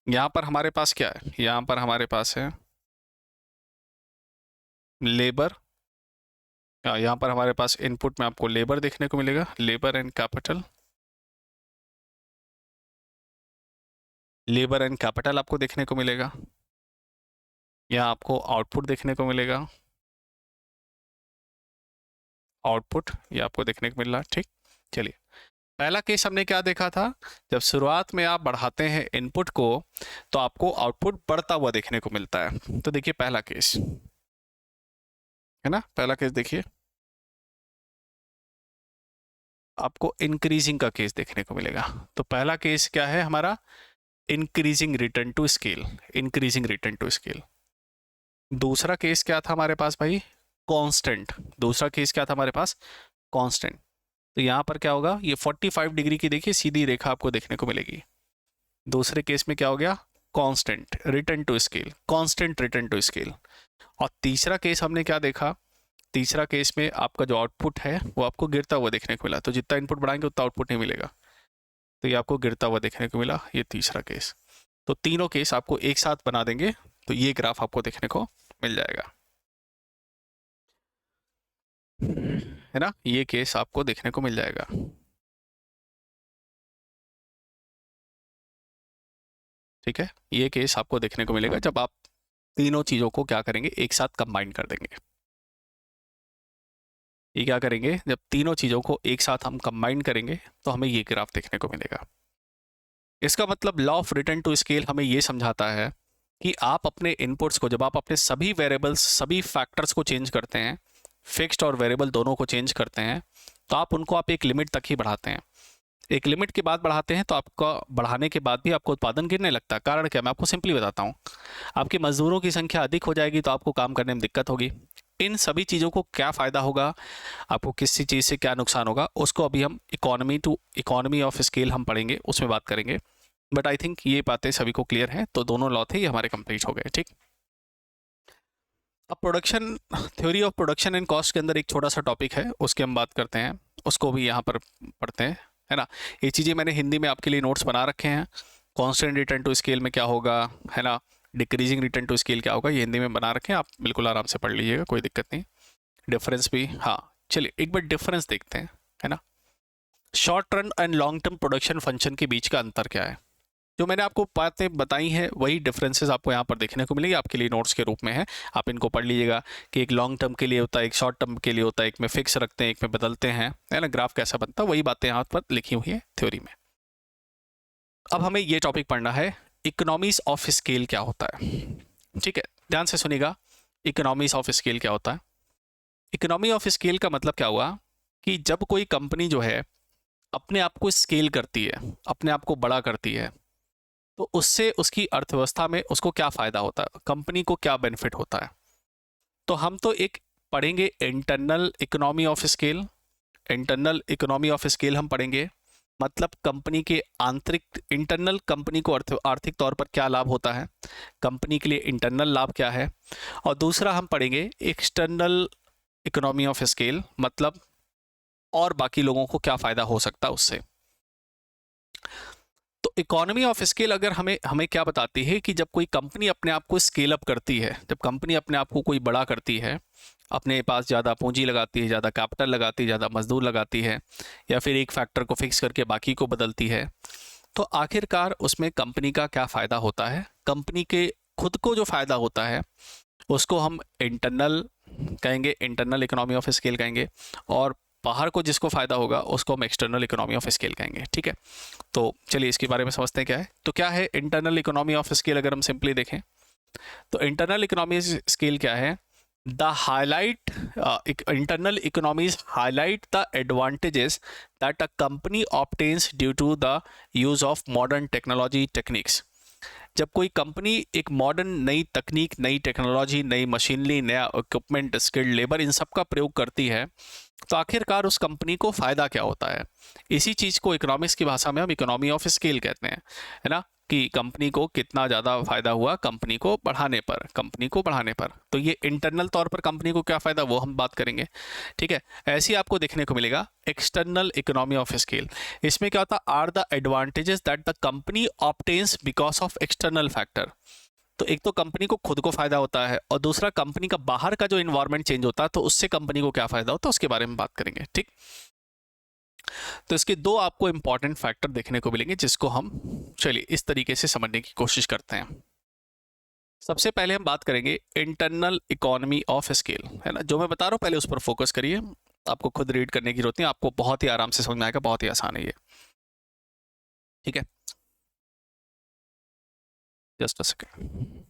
यहाँ पर हमारे पास क्या है, यहाँ पर हमारे पास है लेबर, यहाँ पर हमारे पास इनपुट में आपको लेबर देखने को मिलेगा, labour and capital, labour and capital आपको देखने को मिलेगा। यहाँ आपको आउटपुट देखने को मिलेगा, आउटपुट ये आपको देखने को मिल रहा है। ठीक, चलिए पहला केस हमने क्या देखा था, जब शुरुआत में आप बढ़ाते हैं इनपुट को तो आपको आउटपुट बढ़ता हुआ देखने को मिलता है। तो देखिए पहला केस, है ना, पहला केस देखिए, आपको इंक्रीजिंग का केस देखने को मिलेगा। तो पहला केस क्या है हमारा, increasing return to scale, increasing return to scale. दूसरा केस क्या था हमारे पास भाई? कांस्टेंट। दूसरा केस क्या था हमारे पास? कांस्टेंट। तो यहाँ पर क्या होगा, ये 45 डिग्री की देखिए सीधी रेखा आपको देखने को मिलेगी। दूसरे केस में क्या हो गया? Constant return to scale, constant return to scale. और तीसरा केस हमने क्या देखा? तीसरा केस में आपका जो आउटपुट है वो आपको गिरता हुआ देखने को मिला, तो जितना इनपुट बढ़ाएंगे उतना आउटपुट नहीं मिलेगा, तो ये आपको गिरता हुआ देखने को मिला, ये तीसरा केस। तो तीनों केस आपको एक साथ बना देंगे तो ये ग्राफ आपको देखने को मिल जाएगा, है ना? ये केस आपको देखने को मिल जाएगा। ठीक है, ये केस आपको देखने को मिलेगा जब आप तीनों चीजों को क्या करेंगे, एक साथ कंबाइन कर देंगे। ये क्या करेंगे, जब तीनों चीजों को एक साथ हम कंबाइन करेंगे तो हमें ये ग्राफ देखने को मिलेगा। इसका मतलब law of return to scale हमें ये समझाता है कि आप अपने इनपुट्स को, जब आप अपने सभी वेरिएबल्स, सभी फैक्टर्स को चेंज करते हैं, फिक्स्ड और वेरिएबल दोनों को चेंज करते हैं, तो आप एक लिमिट तक ही बढ़ाते हैं। एक लिमिट के बाद बढ़ाते हैं तो आपका बढ़ाने के बाद भी आपको उत्पादन गिरने लगता है। कारण क्या, मैं आपको सिंपली बताता हूँ। आपके मजदूरों की संख्या अधिक हो जाएगी तो आपको काम करने में दिक्कत होगी। इन सभी चीज़ों को क्या फ़ायदा होगा, आपको किसी चीज़ से क्या नुकसान होगा, उसको अभी हम इकोनॉमी ऑफ स्केल हम पढ़ेंगे, उसमें बात करेंगे। बट आई थिंक ये बातें सभी को क्लियर हैं, तो दोनों लॉ थे ये हमारे कंप्लीट हो गए। ठीक, अब production, theory of production and cost के अंदर एक छोटा सा टॉपिक है, उसकी हम बात करते हैं, उसको भी यहाँ पर पढ़ते हैं, है ना? ये चीज़ें मैंने हिंदी में आपके लिए नोट्स बना रखे हैं। कांस्टेंट रिटर्न टू स्केल में क्या होगा, है ना? डिक्रीजिंग रिटर्न टू स्केल क्या होगा, ये हिंदी में बना रखे हैं, आप बिल्कुल आराम से पढ़ लीजिएगा, कोई दिक्कत नहीं। डिफरेंस भी, हाँ चलिए एक बार डिफरेंस देखते हैं, है ना? Short term and long term production function के बीच का अंतर क्या है? जो मैंने आपको बातें बताई हैं वही डिफरेंसेस आपको यहाँ पर देखने को मिलेगी, आपके लिए नोट्स के रूप में है, आप इनको पढ़ लीजिएगा कि एक लॉन्ग टर्म के लिए होता है, एक शॉर्ट टर्म के लिए होता है, एक में फिक्स रखते हैं, एक में बदलते हैं, है ना? ग्राफ कैसा बनता है, वही बातें यहाँ पर लिखी हुई है थ्योरी में। अब हमें ये टॉपिक पढ़ना है, इकोनॉमीज ऑफ स्केल क्या होता है। ठीक है, ध्यान से सुनिएगा, इकोनॉमीज ऑफ स्केल क्या होता है। इकोनॉमी ऑफ स्केल का मतलब क्या हुआ कि जब कोई कंपनी जो है अपने आप को स्केल करती है, अपने आप को बड़ा करती है, तो उससे उसकी अर्थव्यवस्था में उसको क्या फ़ायदा होता है, कंपनी को क्या बेनिफिट होता है। तो हम तो एक पढ़ेंगे internal economy of scale. Internal economy of scale हम पढ़ेंगे, मतलब कंपनी के आंतरिक, इंटरनल कंपनी को आर्थिक तौर पर क्या लाभ होता है, कंपनी के लिए इंटरनल लाभ क्या है। और दूसरा हम पढ़ेंगे एक्सटर्नल इकोनॉमी ऑफ स्केल, मतलब और बाकी लोगों को क्या फ़ायदा हो सकता है उससे। तो इकोनॉमी ऑफ स्केल अगर हमें हमें क्या बताती है कि जब कोई कंपनी अपने आप को स्केल अप करती है, जब कंपनी अपने आप को कोई बड़ा करती है, अपने पास ज़्यादा पूंजी लगाती है, ज़्यादा कैपिटल लगाती है, ज़्यादा मजदूर लगाती है, या फिर एक फैक्टर को फिक्स करके बाकी को बदलती है, तो आखिरकार उसमें कंपनी का क्या फ़ायदा होता है, कंपनी के खुद को जो फ़ायदा होता है उसको हम इंटरनल कहेंगे, इंटरनल इकोनॉमी ऑफ स्केल कहेंगे, और बाहर को जिसको फ़ायदा होगा उसको हम एक्सटर्नल इकोनॉमी ऑफ स्केल कहेंगे। ठीक है, तो चलिए इसके बारे में समझते हैं क्या है। तो क्या है इंटरनल इकोनॉमी ऑफ स्केल, अगर हम सिंपली देखें तो इंटरनल इकोनॉमी स्केल क्या है, the highlight, internal economies highlight the advantages that a company obtains due to the use of modern technology techniques. जब कोई कंपनी एक मॉडर्न नई तकनीक, नई टेक्नोलॉजी, नई मशीनरी, नया इक्विपमेंट, स्किल्ड लेबर, इन सब का प्रयोग करती है, तो आखिरकार उस कंपनी को फ़ायदा क्या होता है। इसी चीज़ को इकोनॉमिक्स की भाषा में हम इकोनॉमी ऑफ स्केल कहते हैं, है ना? कि कंपनी को कितना ज़्यादा फ़ायदा हुआ कंपनी को बढ़ाने पर, कंपनी को बढ़ाने पर। तो ये इंटरनल तौर पर कंपनी को क्या फ़ायदा, वो हम बात करेंगे। ठीक है, ऐसे ही आपको देखने को मिलेगा एक्सटर्नल इकोनॉमी ऑफ स्केल। इसमें क्या होता है, are the advantages that the company obtains because of external factor. तो एक तो कंपनी को खुद को फायदा होता है, और दूसरा कंपनी का बाहर का जो इन्वायरमेंट चेंज होता है तो उससे कंपनी को क्या फायदा होता है उसके बारे में बात करेंगे। ठीक, तो इसके दो आपको इंपॉर्टेंट फैक्टर देखने को मिलेंगे जिसको हम चलिए इस तरीके से समझने की कोशिश करते हैं। सबसे पहले हम बात करेंगे इंटरनल इकोनॉमी ऑफ स्केल, है ना? जो मैं बता रहा हूँ पहले उस पर फोकस करिए, आपको खुद रीड करने की जरूरत नहीं, आपको बहुत ही आराम से समझ में आएगा, बहुत ही आसान है ये। ठीक है, जस्ट अ सेकेंड।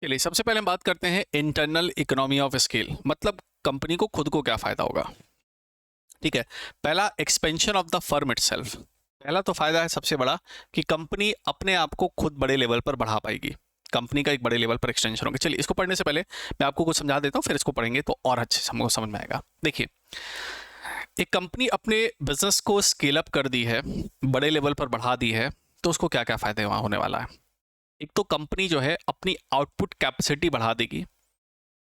चलिए सबसे पहले हम बात करते हैं इंटरनल इकोनॉमी ऑफ स्केल, मतलब कंपनी को खुद को क्या फायदा होगा। ठीक है। पहला, expansion of the firm itself. पहला तो फायदा है सबसे बड़ा कि कंपनी अपने आप को खुद बड़े लेवल पर बढ़ा पाएगी, कंपनी का एक बड़े लेवल पर एक्सटेंशन होगा। चलिए, इसको पढ़ने से पहले मैं आपको कुछ समझा देता हूँ, फिर इसको पढ़ेंगे तो और अच्छे से हमको समझ में आएगा। देखिए, एक कंपनी अपने बिजनेस को स्केल अप कर दी है, बड़े लेवल पर बढ़ा दी है, तो उसको क्या क्या फायदे वहाँ होने वाला है। एक तो कंपनी जो है अपनी आउटपुट कैपेसिटी बढ़ा देगी,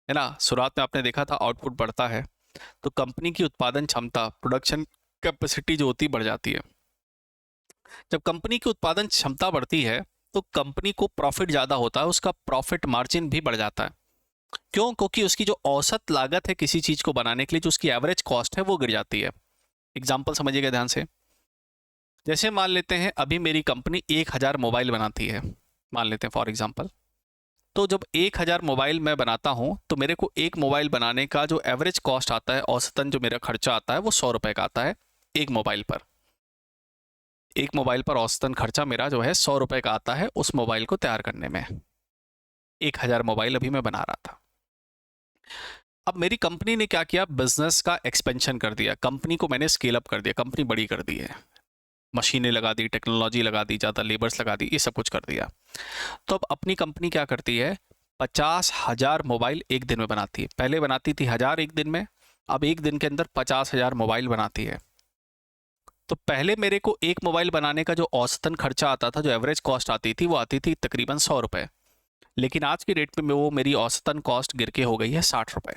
है ना। शुरुआत में आपने देखा था आउटपुट बढ़ता है तो कंपनी की उत्पादन क्षमता, प्रोडक्शन कैपेसिटी जो होती है बढ़ जाती है। जब कंपनी की उत्पादन क्षमता बढ़ती है तो कंपनी को प्रॉफिट ज़्यादा होता है, उसका प्रॉफिट मार्जिन भी बढ़ जाता है। क्यों? क्योंकि उसकी जो औसत लागत है किसी चीज़ को बनाने के लिए, जो उसकी एवरेज कॉस्ट है वो गिर जाती है। एग्जाम्पल समझिएगा ध्यान से। जैसे मान लेते हैं अभी मेरी कंपनी 1000 मोबाइल बनाती है, मान लेते हैं फॉर एग्जाम्पल। तो जब 1000 मोबाइल मैं बनाता हूं तो मेरे को एक मोबाइल बनाने का जो एवरेज कॉस्ट आता है, औसतन जो मेरा खर्चा आता है वो 100 रुपए का आता है एक मोबाइल पर। एक मोबाइल पर औसतन खर्चा मेरा जो है 100 रुपए का आता है उस मोबाइल को तैयार करने में। 1000 मोबाइल अभी मैं बना रहा था। अब मेरी कंपनी ने क्या किया, बिजनेस का एक्सपेंशन कर दिया, कंपनी को मैंने स्केल अप कर दिया, कंपनी बड़ी कर दी है, मशीनें लगा दी, टेक्नोलॉजी लगा दी, ज़्यादा लेबर्स लगा दी, ये सब कुछ कर दिया। तो अब अपनी कंपनी क्या करती है, 50,000 मोबाइल एक दिन में बनाती है। पहले बनाती थी 1000 एक दिन में, अब एक दिन के अंदर 50,000 मोबाइल बनाती है। तो पहले मेरे को एक मोबाइल बनाने का जो औसतन खर्चा आता था, जो एवरेज कॉस्ट आती थी, वो आती थी तकरीबन 100 रुपए। लेकिन आज की डेट में वो मेरी औसतन कॉस्ट गिर के हो गई है 60 रुपए।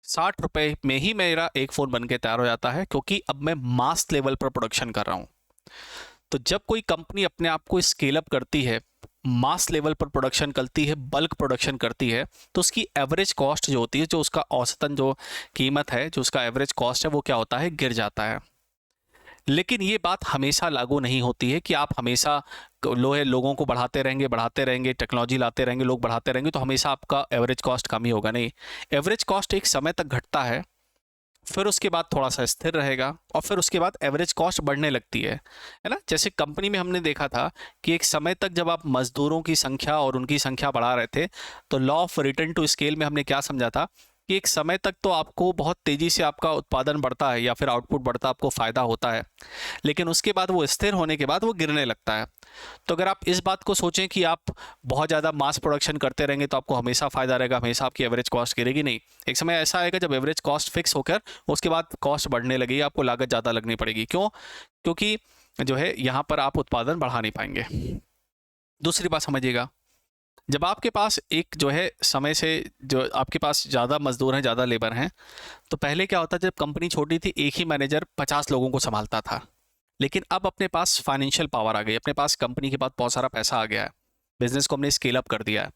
60 रुपए में ही मेरा एक फ़ोन बन के तैयार हो जाता है, क्योंकि अब मैं मास लेवल पर प्रोडक्शन कर रहा हूँ। तो जब कोई कंपनी अपने आप को स्केल अप करती है, मास लेवल पर प्रोडक्शन करती है, बल्क प्रोडक्शन करती है, तो उसकी एवरेज कॉस्ट जो होती है, जो उसका औसतन जो कीमत है, जो उसका एवरेज कॉस्ट है, वो क्या होता है, गिर जाता है। लेकिन ये बात हमेशा लागू नहीं होती है कि आप हमेशा लोगों को बढ़ाते रहेंगे, टेक्नोलॉजी लाते रहेंगे, लोग बढ़ाते रहेंगे तो हमेशा आपका एवरेज कॉस्ट कम ही होगा। नहीं, एवरेज कॉस्ट एक समय तक घटता है, फिर उसके बाद थोड़ा सा स्थिर रहेगा और फिर उसके बाद एवरेज कॉस्ट बढ़ने लगती है ना। जैसे कंपनी में हमने देखा था कि एक समय तक जब आप मजदूरों की संख्या और उनकी संख्या बढ़ा रहे थे, तो law of return to scale में हमने क्या समझा था कि एक समय तक तो आपको बहुत तेज़ी से आपका उत्पादन बढ़ता है या फिर आउटपुट बढ़ता है, आपको फ़ायदा होता है, लेकिन उसके बाद वो स्थिर होने के बाद वो गिरने लगता है। तो अगर आप इस बात को सोचें कि आप बहुत ज़्यादा मास प्रोडक्शन करते रहेंगे तो आपको हमेशा फ़ायदा रहेगा, हमेशा आपकी एवरेज कॉस्ट गिरेगी, नहीं। एक समय ऐसा आएगा जब एवरेज कॉस्ट फिक्स होकर उसके बाद कॉस्ट बढ़ने लगेगी, आपको लागत ज़्यादा लगनी पड़ेगी। क्यों? क्योंकि जो है यहाँ पर आप उत्पादन बढ़ा नहीं पाएंगे। दूसरी बात समझिएगा, जब आपके पास एक जो है समय से जो आपके पास ज़्यादा मजदूर हैं, ज़्यादा लेबर हैं, तो पहले क्या होता, जब कंपनी छोटी थी एक ही मैनेजर 50 लोगों को संभालता था। लेकिन अब अपने पास फाइनेंशियल पावर आ गई, अपने पास कंपनी के पास बहुत सारा पैसा आ गया है, बिजनेस को हमने स्केल अप कर दिया है।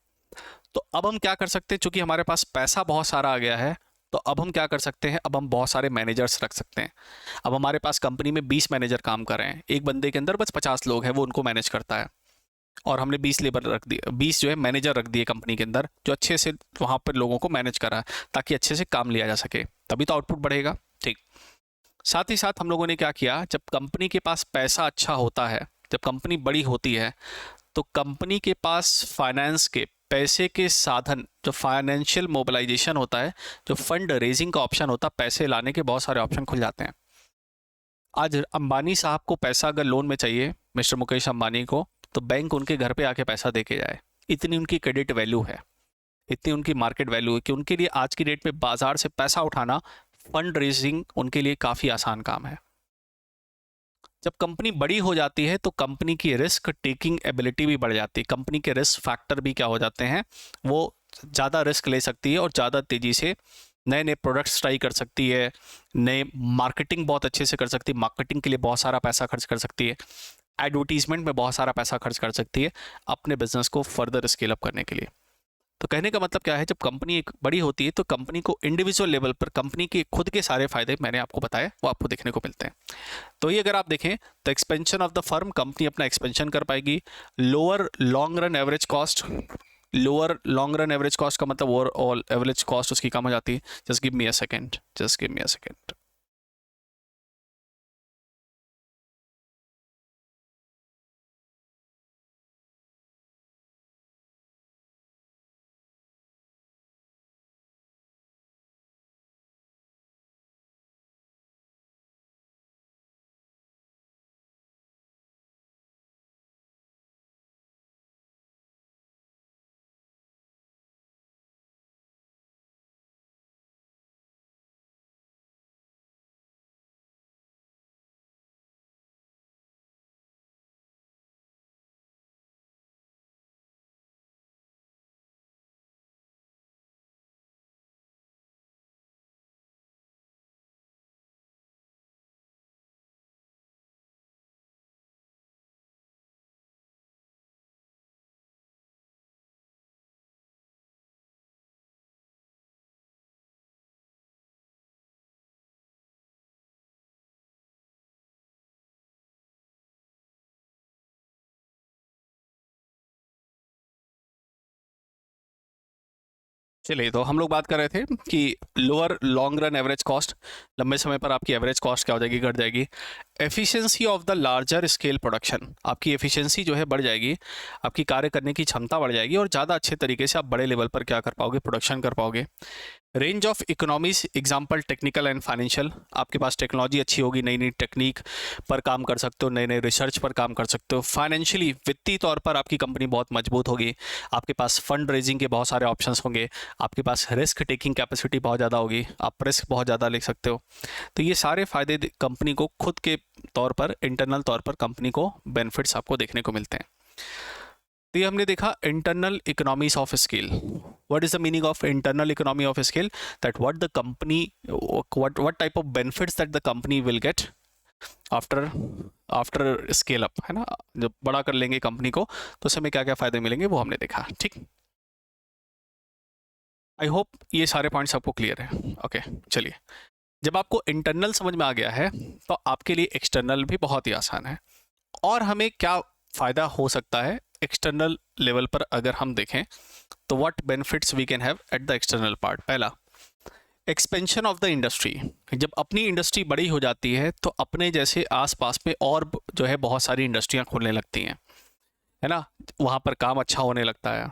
तो अब हम क्या कर सकते हैं, चूंकि हमारे पास पैसा बहुत सारा आ गया है, तो अब हम क्या कर सकते हैं, अब हम बहुत सारे मैनेजर्स रख सकते हैं। अब हमारे पास कंपनी में 20 मैनेजर काम कर रहे हैं, एक बंदे के अंदर बस 50 लोग हैं, वो उनको मैनेज करता है। और हमने 20 लेबर रख दिए, 20 जो है मैनेजर रख दिए कंपनी के अंदर, जो अच्छे से वहाँ पर लोगों को मैनेज करा है, ताकि अच्छे से काम लिया जा सके, तभी तो आउटपुट बढ़ेगा। ठीक। साथ ही साथ हम लोगों ने क्या किया, जब कंपनी के पास पैसा अच्छा होता है, जब कंपनी बड़ी होती है, तो कंपनी के पास फाइनेंस के पैसे के साधन, जो फाइनेंशियल मोबिलाइजेशन होता है, जो फंड रेजिंग का ऑप्शन होता है, पैसे लाने के बहुत सारे ऑप्शन खुल जाते हैं। आज अंबानी साहब को पैसा अगर लोन में चाहिए, मिस्टर मुकेश अंबानी को, तो बैंक उनके घर पे आके पैसा दे के जाए, इतनी उनकी क्रेडिट वैल्यू है, इतनी उनकी मार्केट वैल्यू है कि उनके लिए आज की डेट में बाजार से पैसा उठाना, फंड रेजिंग उनके लिए काफ़ी आसान काम है। जब कंपनी बड़ी हो जाती है तो कंपनी की रिस्क टेकिंग एबिलिटी भी बढ़ जाती है, कंपनी के रिस्क फैक्टर भी क्या हो जाते हैं, वो ज़्यादा रिस्क ले सकती है और ज़्यादा तेज़ी से नए नए प्रोडक्ट्स ट्राई कर सकती है, नए मार्केटिंग बहुत अच्छे से कर सकती है, मार्केटिंग के लिए बहुत सारा पैसा खर्च कर सकती है, एडवर्टीजमेंट में बहुत सारा पैसा खर्च कर सकती है अपने बिजनेस को फर्दर स्केल अप करने के लिए। तो कहने का मतलब क्या है, जब कंपनी एक बड़ी होती है तो कंपनी को इंडिविजुअल लेवल पर कंपनी के खुद के सारे फायदे मैंने आपको बताए वो आपको देखने को मिलते हैं। तो ये अगर आप देखें तो expansion of the firm, company अपना एक्सपेंशन कर पाएगी। Lower long run average cost, lower long run average cost का मतलब ओवरऑल एवरेज कॉस्ट उसकी कम हो जाती है। Just give me a second, just give me a second. चलिए, तो हम लोग बात कर रहे थे कि lower long run average cost, लंबे समय पर आपकी एवरेज कॉस्ट क्या हो जाएगी, घट जाएगी। Efficiency of the larger scale production, आपकी एफिशिएंसी जो है बढ़ जाएगी, आपकी कार्य करने की क्षमता बढ़ जाएगी और ज़्यादा अच्छे तरीके से आप बड़े लेवल पर क्या कर पाओगे, प्रोडक्शन कर पाओगे। Range of economies, example technical and financial, आपके पास टेक्नोलॉजी अच्छी होगी, नई नई टेक्निक पर काम कर सकते हो, नए नए रिसर्च पर काम कर सकते हो। फाइनेंशियली, वित्तीय तौर पर आपकी कंपनी बहुत मजबूत होगी, आपके पास फंड रेजिंग के बहुत सारे ऑप्शंस होंगे, आपके पास रिस्क टेकिंग कैपेसिटी बहुत ज़्यादा होगी, आप रिस्क बहुत ज़्यादा ले सकते हो। तो ये सारे फायदे कंपनी को खुद के तौर पर, इंटरनल तौर पर कंपनी को बेनिफिट्स आपको देखने को मिलते हैं। तो ये हमने देखा internal economies of scale. What is the meaning of internal economy of scale? That what the company, what type of benefits that the company will get after after scale up, है ना। जब बड़ा कर लेंगे कंपनी को तो उसमें क्या क्या फायदे मिलेंगे वो हमने देखा। ठीक, आई होप ये सारे पॉइंट्स आपको क्लियर है। ओके, चलिए, जब आपको इंटरनल समझ में आ गया है तो आपके लिए एक्सटर्नल भी बहुत ही आसान है। और हमें क्या फ़ायदा हो सकता है एक्सटर्नल लेवल पर अगर हम देखें तो what benefits we can have at the external part. पहला, एक्सपेंशन ऑफ द इंडस्ट्री। जब अपनी इंडस्ट्री बड़ी हो जाती है तो अपने जैसे आसपास में और जो है बहुत सारी इंडस्ट्रियां खुलने लगती हैं, है ना। वहाँ पर काम अच्छा होने लगता है,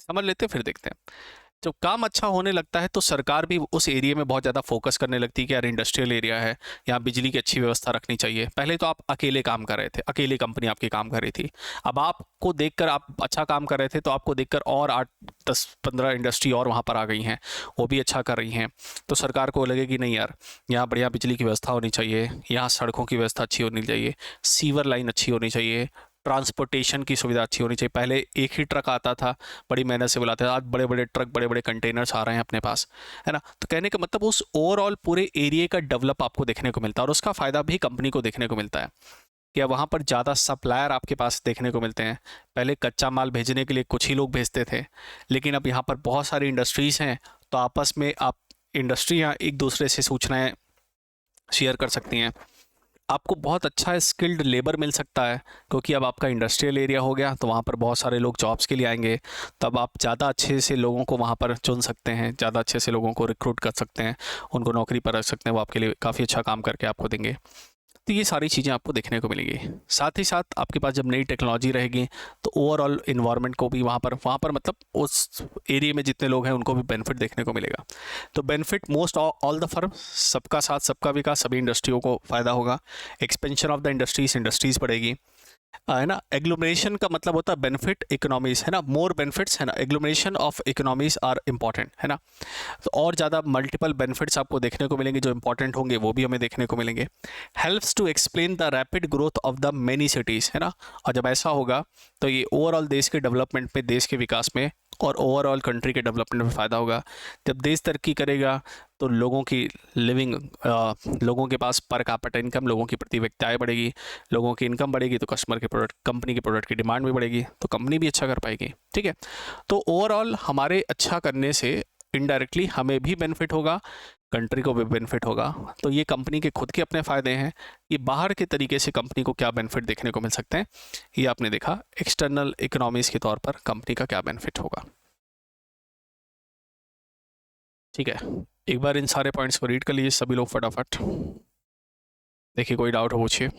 समझ लेते हैं, फिर देखते हैं। जब काम अच्छा होने लगता है तो सरकार भी उस एरिया में बहुत ज़्यादा फोकस करने लगती है कि यार इंडस्ट्रियल एरिया है, यहाँ बिजली की अच्छी व्यवस्था रखनी चाहिए। पहले तो आप अकेले काम कर रहे थे, अकेली कंपनी आपकी काम कर रही थी। अब आपको देखकर, आप अच्छा काम कर रहे थे तो आपको देखकर और 8, 10, 15 इंडस्ट्री और वहाँ पर आ गई हैं, वो भी अच्छा कर रही हैं। तो सरकार को लगे कि नहीं यार, यहाँ बढ़िया बिजली की व्यवस्था होनी चाहिए, यहाँ सड़कों की व्यवस्था अच्छी होनी चाहिए, सीवर लाइन अच्छी होनी चाहिए, ट्रांसपोर्टेशन की सुविधा अच्छी होनी चाहिए। पहले एक ही ट्रक आता था, बड़ी मेहनत से बुलाते थे, आज बड़े बड़े ट्रक, बड़े बड़े कंटेनर्स आ रहे हैं अपने पास, है ना। तो कहने का मतलब उस ओवरऑल पूरे एरिया का डेवलप आपको देखने को मिलता है और उसका फ़ायदा भी कंपनी को देखने को मिलता है कि अब वहाँ पर ज़्यादा सप्लायर आपके पास देखने को मिलते हैं। पहले कच्चा माल भेजने के लिए कुछ ही लोग भेजते थे, लेकिन अब यहाँ पर बहुत सारी इंडस्ट्रीज़ हैं, तो आपस में आप इंडस्ट्रियाँ एक दूसरे से सूचनाएँ शेयर कर सकती हैं। आपको बहुत अच्छा स्किल्ड लेबर मिल सकता है, क्योंकि अब आपका इंडस्ट्रियल एरिया हो गया तो वहाँ पर बहुत सारे लोग जॉब्स के लिए आएंगे। तब आप ज़्यादा अच्छे से लोगों को वहाँ पर चुन सकते हैं, ज़्यादा अच्छे से लोगों को रिक्रूट कर सकते हैं, उनको नौकरी पर रख सकते हैं, वो आपके लिए काफ़ी अच्छा काम करके आपको देंगे। तो ये सारी चीज़ें आपको देखने को मिलेंगी। साथ ही साथ आपके पास जब नई टेक्नोलॉजी रहेगी तो ओवरऑल इन्वायरमेंट को भी वहाँ पर मतलब उस एरिया में जितने लोग हैं उनको भी बेनिफिट देखने को मिलेगा। तो benefit most all the firm, सबका साथ सबका विकास, सभी इंडस्ट्रियों को फ़ायदा होगा। एक्सपेंशन ऑफ द इंडस्ट्रीज़ बढ़ेगी, है ना। एग्लोमरेशन का मतलब होता है बेनिफिट इकोनॉमीज, है ना, मोर बेनिफिट्स, है ना। Agglomeration of economies are important, है ना। तो और ज़्यादा मल्टीपल बेनिफिट्स आपको देखने को मिलेंगे, जो इंपॉर्टेंट होंगे वो भी हमें देखने को मिलेंगे। Helps to explain the rapid growth of the many cities, है ना। और जब ऐसा होगा तो ये ओवरऑल देश के डेवलपमेंट में, देश के विकास में और ओवरऑल कंट्री के डेवलपमेंट में फ़ायदा होगा। जब देश तरक्की करेगा तो लोगों की लिविंग, लोगों के पास पर कैपिटा इनकम, लोगों की प्रति व्यक्ति आय बढ़ेगी, लोगों की इनकम बढ़ेगी तो कस्टमर के प्रोडक्ट, कंपनी के प्रोडक्ट की डिमांड भी बढ़ेगी, तो कंपनी भी अच्छा कर पाएगी। ठीक है, तो ओवरऑल हमारे अच्छा करने से इनडायरेक्टली हमें भी बेनिफिट होगा, कंट्री को भी बेनिफिट होगा। तो ये कंपनी के खुद के अपने फ़ायदे हैं। ये बाहर के तरीके से कंपनी को क्या बेनिफिट देखने को मिल सकते हैं, ये आपने देखा एक्सटर्नल इकोनॉमीज़ के तौर पर कंपनी का क्या बेनिफिट होगा। ठीक है, एक बार इन सारे पॉइंट्स को रीड कर लीजिए सभी लोग फटाफट। देखिए, कोई डाउट हो पूछिए।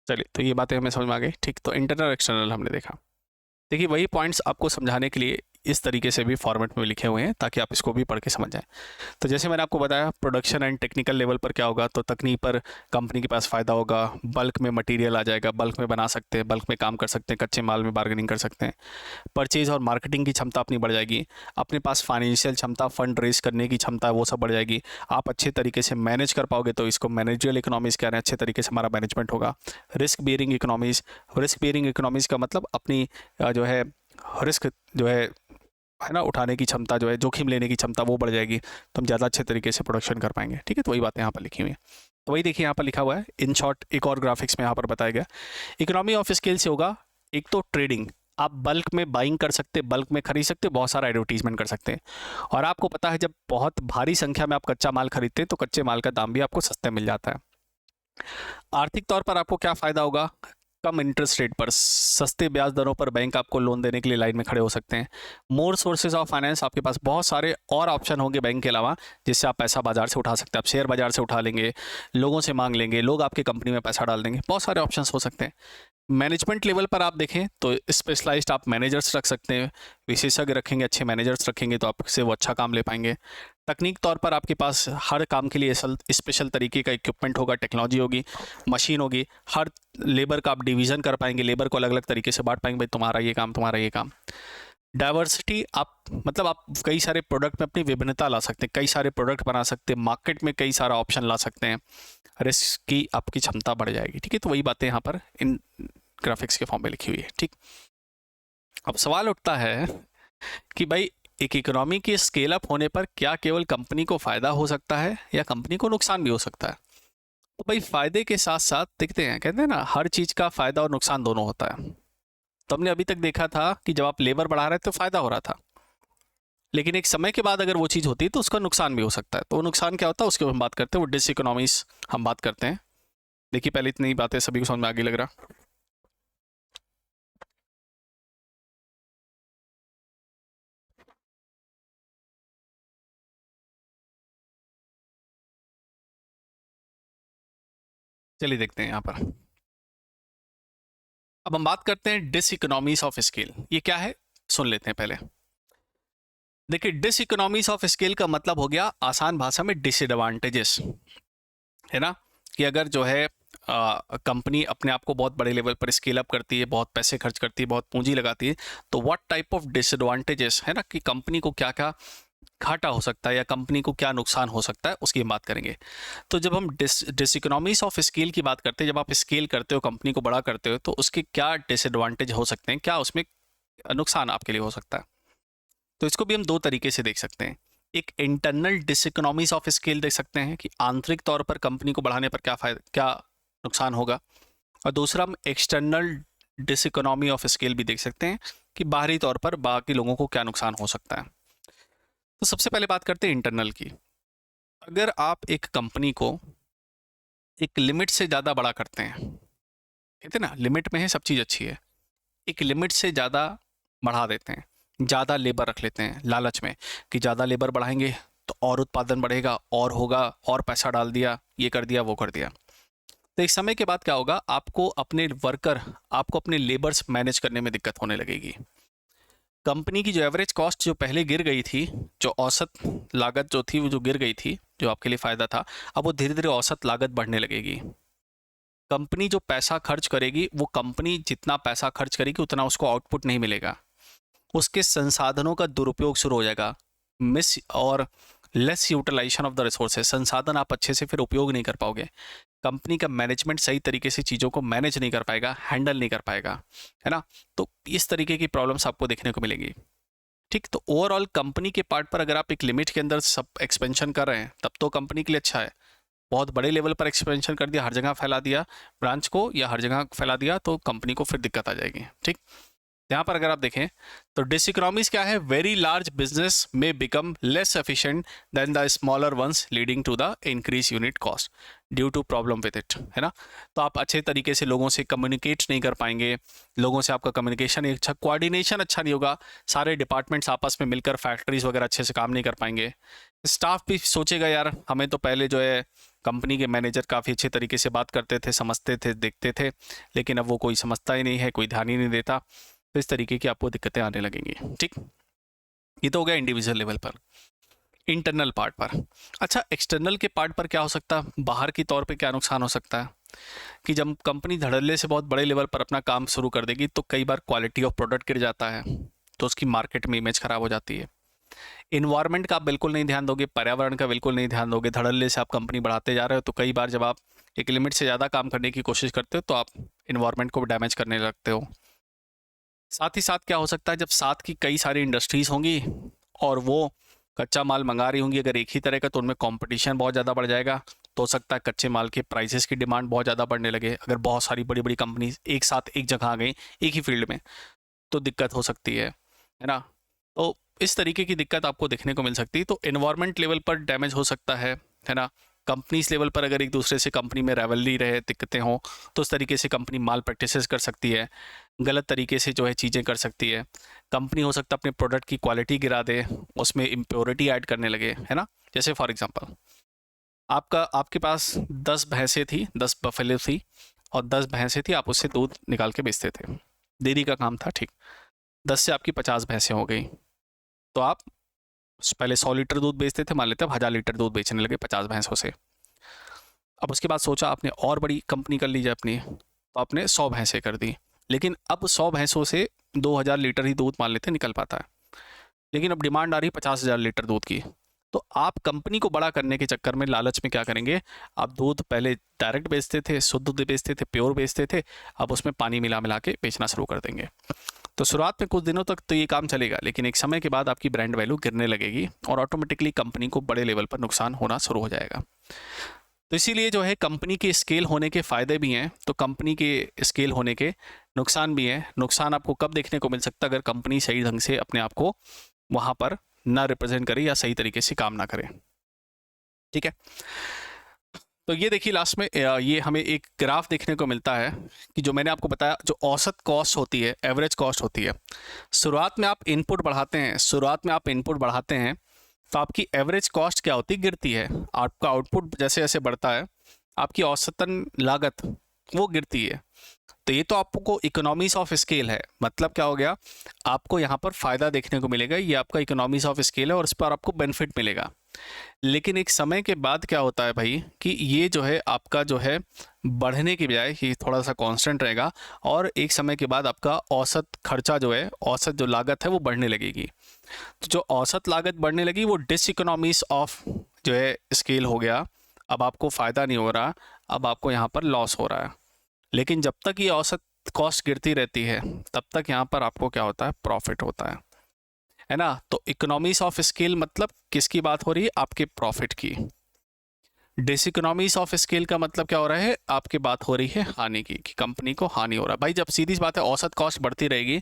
चलिए, तो ये बातें हमें समझ में आ गई। ठीक, तो इंटरनल एक्सटर्नल हमने देखा। देखिए, वही पॉइंट्स आपको समझाने के लिए इस तरीके से भी फॉर्मेट में लिखे हुए हैं ताकि आप इसको भी पढ़ के समझ जाएं। तो जैसे मैंने आपको बताया, प्रोडक्शन एंड टेक्निकल लेवल पर क्या होगा, तो तकनीक पर कंपनी के पास फ़ायदा होगा। बल्क में मटेरियल आ जाएगा, बल्क में बना सकते हैं, बल्क में काम कर सकते हैं, कच्चे माल में बार्गेनिंग कर सकते हैं। परचेज और मार्केटिंग की क्षमता अपनी बढ़ जाएगी, अपने पास फाइनेंशियल क्षमता, फंड रेज करने की क्षमता, वो सब बढ़ जाएगी। आप अच्छे तरीके से मैनेज कर पाओगे, तो इसको मैनेजरियल इकोनॉमीज़ कह रहे हैं, अच्छे तरीके से हमारा मैनेजमेंट होगा। Risk bearing economies, risk bearing economies का मतलब अपनी जो है रिस्क जो है है ना, उठाने की क्षमता जो है, जोखिम लेने की क्षमता वो बढ़ जाएगी, तो हम ज़्यादा अच्छे तरीके से प्रोडक्शन कर पाएंगे। ठीक है, तो वही बातें यहाँ पर लिखी हुई हैं। तो वही देखिए यहाँ पर लिखा हुआ है इन शॉर्ट, एक और ग्राफिक्स में यहाँ पर बताया गया। इकोनॉमी ऑफ स्केल से होगा एक तो ट्रेडिंग, आप बल्क में बाइंग कर सकते, बल्क में खरीद सकते, बहुत सारा एडवर्टीजमेंट कर सकते हैं। और आपको पता है जब बहुत भारी संख्या में आप कच्चा माल खरीदते हैं तो कच्चे माल का दाम भी आपको सस्ते मिल जाता है। आर्थिक तौर पर आपको क्या फ़ायदा होगा? कम इंटरेस्ट रेट पर, सस्ते ब्याज दरों पर बैंक आपको लोन देने के लिए लाइन में खड़े हो सकते हैं। मोर सोर्सेज ऑफ फाइनेंस, आपके पास बहुत सारे और ऑप्शन होंगे बैंक के अलावा, जिससे आप पैसा बाजार से उठा सकते हैं। आप शेयर बाजार से उठा लेंगे, लोगों से मांग लेंगे, लोग आपकी कंपनी में पैसा डाल देंगे, बहुत सारे ऑप्शंस हो सकते हैं। मैनेजमेंट लेवल पर आप देखें तो स्पेशलाइज्ड आप मैनेजर्स रख सकते हैं, विशेषज्ञ रखेंगे, अच्छे मैनेजर्स रखेंगे तो आपसे वो अच्छा काम ले पाएंगे। तकनीक तौर पर आपके पास हर काम के लिए स्पेशल तरीके का इक्विपमेंट होगा, टेक्नोलॉजी होगी, मशीन होगी। हर लेबर का आप डिवीज़न कर पाएंगे, लेबर को अलग अलग तरीके से बांट पाएंगे, भाई तुम्हारा ये काम, तुम्हारा ये काम। डाइवर्सिटी, आप मतलब आप कई सारे प्रोडक्ट में अपनी विभिन्नता ला सकते हैं, कई सारे प्रोडक्ट बना सकते हैं, मार्केट में कई सारा ऑप्शन ला सकते हैं, रिस्क की आपकी क्षमता बढ़ जाएगी। ठीक है, तो वही बातें यहाँ पर इन ग्राफिक्स के फॉर्म में लिखी हुई है। ठीक, अब सवाल उठता है कि भाई एक इकोनॉमी के स्केल अप होने पर क्या केवल कंपनी को फायदा हो सकता है या कंपनी को नुकसान भी हो सकता है? तो भाई फायदे के साथ साथ देखते हैं, कहते हैं ना हर चीज का फायदा और नुकसान दोनों होता है। तो हमने अभी तक देखा था कि जब आप लेबर बढ़ा रहे थे तो फायदा हो रहा था, लेकिन एक समय के बाद अगर वो चीज़ होती है तो उसका नुकसान भी हो सकता है। तो वो नुकसान क्या होता है उसके ऊपर हम बात करते हैं, वो डिस इकोनॉमीज हम बात करते हैं। देखिए पहले इतनी बातें सभी को समझ में आगे लग रहा। चलिए देखते हैं यहाँ पर। अब हम बात करते हैं डिस इकोनॉमीज ऑफ स्केल। ये क्या है सुन लेते हैं पहले। देखिए डिस इकोनॉमीज ऑफ स्केल का मतलब हो गया आसान भाषा में डिसएडवांटेजेस, है ना, कि अगर जो है कंपनी अपने आप को बहुत बड़े लेवल पर स्केल अप करती है, बहुत पैसे खर्च करती है, बहुत पूंजी लगाती है, तो व्हाट टाइप ऑफ डिसएडवांटेजेस, है ना, कि कंपनी को क्या क्या घाटा हो सकता है या कंपनी को क्या नुकसान हो सकता है उसकी हम बात करेंगे। तो जब हम डिस इकोनॉमीज ऑफ स्केल की बात करते हैं, जब आप स्केल करते हो, कंपनी को बड़ा करते हो, तो उसके क्या डिसएडवांटेज हो सकते हैं, क्या उसमें नुकसान आपके लिए हो सकता है? तो इसको भी हम दो तरीके से देख सकते हैं। एक इंटरनल डिसइकोनॉमीज ऑफ स्केल देख सकते हैं कि आंतरिक तौर पर कंपनी को बढ़ाने पर क्या फायदा, क्या नुकसान होगा। और दूसरा हम एक्सटर्नल डिसइकोनॉमी ऑफ स्केल भी देख सकते हैं कि बाहरी तौर पर बाकी लोगों को क्या नुकसान हो सकता है। तो सबसे पहले बात करते हैं इंटरनल की। अगर आप एक कंपनी को एक लिमिट से ज़्यादा बड़ा करते हैं, कहते हैं ना लिमिट में है सब चीज़ अच्छी है, एक लिमिट से ज़्यादा बढ़ा देते हैं, ज़्यादा लेबर रख लेते हैं लालच में कि ज़्यादा लेबर बढ़ाएंगे तो और उत्पादन बढ़ेगा, और होगा, और पैसा डाल दिया, ये कर दिया, वो कर दिया। तो एक समय के बाद क्या होगा, आपको अपने वर्कर, आपको अपने लेबर्स मैनेज करने में दिक्कत होने लगेगी। कंपनी की जो एवरेज कॉस्ट जो पहले गिर गई थी, जो औसत लागत जो थी वो जो गिर गई थी, जो आपके लिए फ़ायदा था, अब वो धीरे धीरे औसत लागत बढ़ने लगेगी। कंपनी जो पैसा खर्च करेगी, वो कंपनी जितना पैसा खर्च करेगी उतना उसको आउटपुट नहीं मिलेगा, उसके संसाधनों का दुरुपयोग शुरू हो जाएगा, मिस और less utilization of the resources, संसाधन आप अच्छे से फिर उपयोग नहीं कर पाओगे, कंपनी का मैनेजमेंट सही तरीके से चीज़ों को मैनेज नहीं कर पाएगा, हैंडल नहीं कर पाएगा, है ना। तो इस तरीके की प्रॉब्लम्स आपको देखने को मिलेंगी। ठीक, तो ओवरऑल कंपनी के पार्ट पर अगर आप एक लिमिट के अंदर सब एक्सपेंशन कर रहे हैं तब तो कंपनी के लिए अच्छा है। बहुत बड़े लेवल पर एक्सपेंशन कर दिया, हर जगह फैला दिया ब्रांच को, या हर जगह फैला दिया, तो कंपनी को फिर दिक्कत आ जाएगी। ठीक, यहाँ पर अगर आप देखें तो डिसइकोनॉमीज क्या है, वेरी लार्ज बिजनेस में become less efficient than the smaller ones leading to the increase unit cost due to problem with it, है ना। तो आप अच्छे तरीके से लोगों से कम्युनिकेट नहीं कर पाएंगे, लोगों से आपका कम्युनिकेशन अच्छा, कोऑर्डिनेशन अच्छा नहीं होगा, सारे डिपार्टमेंट्स आपस में मिलकर फैक्ट्रीज वगैरह अच्छे से काम नहीं कर पाएंगे। स्टाफ भी सोचेगा यार हमें तो पहले जो है कंपनी के मैनेजर काफ़ी अच्छे तरीके से बात करते थे, समझते थे, देखते थे, लेकिन अब वो कोई समझता ही नहीं है, कोई ध्यान ही नहीं देता, तो इस तरीके की आपको दिक्कतें आने लगेंगी। ठीक, ये तो हो गया इंडिविजुअल लेवल पर। इंटरनल पार्ट पर, अच्छा एक्सटर्नल के पार्ट पर क्या हो सकता है, बाहर की तौर पे क्या नुकसान हो सकता है कि जब कंपनी धड़ल्ले से बहुत बड़े लेवल पर अपना काम शुरू कर देगी तो कई बार क्वालिटी ऑफ प्रोडक्ट गिर जाता है, तो उसकी मार्केट में इमेज खराब हो जाती है। इन्वायरमेंट का आप बिल्कुल नहीं ध्यान दोगे, पर्यावरण का बिल्कुल नहीं ध्यान दोगे, धड़ल्ले से आप कंपनी बढ़ाते जा रहे हो, तो कई बार जब आप एक लिमिट से ज़्यादा काम करने की कोशिश करते हो तो आप इन्वायरमेंट को डैमेज करने लगते हो। साथ ही साथ क्या हो सकता है, जब साथ की कई सारी इंडस्ट्रीज होंगी और वो कच्चा माल मंगा रही होंगी अगर एक ही तरह का, तो उनमें कंपटीशन बहुत ज़्यादा बढ़ जाएगा। तो हो सकता है कच्चे माल के प्राइसेस की डिमांड बहुत ज़्यादा बढ़ने लगे। अगर बहुत सारी बड़ी बड़ी कंपनीज एक साथ एक जगह आ गई एक ही फील्ड में, तो दिक्कत हो सकती है ना। तो इस तरीके की दिक्कत आपको देखने को मिल सकती है। तो एनवायरनमेंट लेवल पर डैमेज हो सकता है ना। कंपनीज लेवल पर अगर एक दूसरे से कंपनी में राइवलरी रहे, दिक्कतें हों, तो उस तरीके से कंपनी माल प्रैक्टिसेस कर सकती है, गलत तरीके से जो है चीज़ें कर सकती है। कंपनी हो सकता है अपने प्रोडक्ट की क्वालिटी गिरा दे, उसमें इम्प्योरिटी ऐड करने लगे, है ना। जैसे फॉर एग्जांपल आपके पास 10 भैंसें थी, 10 बफेलो थी और 10 भैंसें थी, आप उससे दूध निकाल के बेचते थे, डेयरी का काम था, ठीक। 10 से आपकी 50 भैंसें हो गई, तो आप पहले 100 लीटर दूध बेचते थे, मान लेते हैं 1000 लीटर दूध बेचने लगे 50 भैंसों से। अब उसके बाद सोचा आपने और बड़ी कंपनी कर लीजिए अपनी, तो आपने 100 भैंसें कर दी। लेकिन अब 100 भैंसों से 2000 लीटर ही दूध मान लेते निकल पाता है, लेकिन अब डिमांड आ रही है 50,000 लीटर दूध की। तो आप कंपनी को बड़ा करने के चक्कर में, लालच में क्या करेंगे, आप दूध पहले डायरेक्ट बेचते थे, शुद्ध दूध बेचते थे, प्योर बेचते थे, अब उसमें पानी मिला मिला के बेचना शुरू कर देंगे। तो शुरुआत में कुछ दिनों तक तो ये काम चलेगा, लेकिन एक समय के बाद आपकी ब्रांड वैल्यू गिरने लगेगी और ऑटोमेटिकली कंपनी को बड़े लेवल पर नुकसान होना शुरू हो जाएगा। तो इसीलिए जो है कंपनी के स्केल होने के फ़ायदे भी हैं, तो कंपनी के स्केल होने के नुकसान भी हैं। नुकसान आपको कब देखने को मिल सकता है, अगर कंपनी सही ढंग से अपने आप को वहाँ पर ना रिप्रेजेंट करे या सही तरीके से काम ना करे, ठीक है। तो ये देखिए लास्ट में ये हमें एक ग्राफ देखने को मिलता है कि जो मैंने आपको बताया, जो औसत कॉस्ट होती है, एवरेज कॉस्ट होती है, शुरुआत में आप इनपुट बढ़ाते हैं तो आपकी एवरेज कॉस्ट क्या होती है, गिरती है। आपका आउटपुट जैसे जैसे बढ़ता है, आपकी औसतन लागत वो गिरती है। तो ये तो आपको इकोनॉमीज ऑफ स्केल है, मतलब क्या हो गया, आपको यहाँ पर फ़ायदा देखने को मिलेगा, ये आपका इकोनॉमीज ऑफ स्केल है और इस पर आपको बेनिफिट मिलेगा। लेकिन एक समय के बाद क्या होता है भाई, कि ये जो है आपका जो है बढ़ने की बजाय ये थोड़ा सा कांस्टेंट रहेगा, और एक समय के बाद आपका औसत खर्चा जो है, औसत जो लागत है वो बढ़ने लगेगी। तो जो औसत लागत बढ़ने लगी वो डिसइकोनॉमीज ऑफ जो है स्केल हो गया। अब आपको फ़ायदा नहीं हो रहा, अब आपको यहाँ पर लॉस हो रहा है। लेकिन जब तक ये औसत कॉस्ट गिरती रहती है, तब तक यहाँ पर आपको क्या होता है, प्रॉफिट होता है ना। तो इकोनॉमीज ऑफ स्केल मतलब किसकी बात हो रही है, आपके प्रॉफिट की। डिसइकोनॉमीज ऑफ स्केल का मतलब क्या हो रहा है, आपकी बात हो रही है हानि की, कि कंपनी को हानि हो रहा है। भाई जब सीधी सी बात है, औसत कॉस्ट बढ़ती रहेगी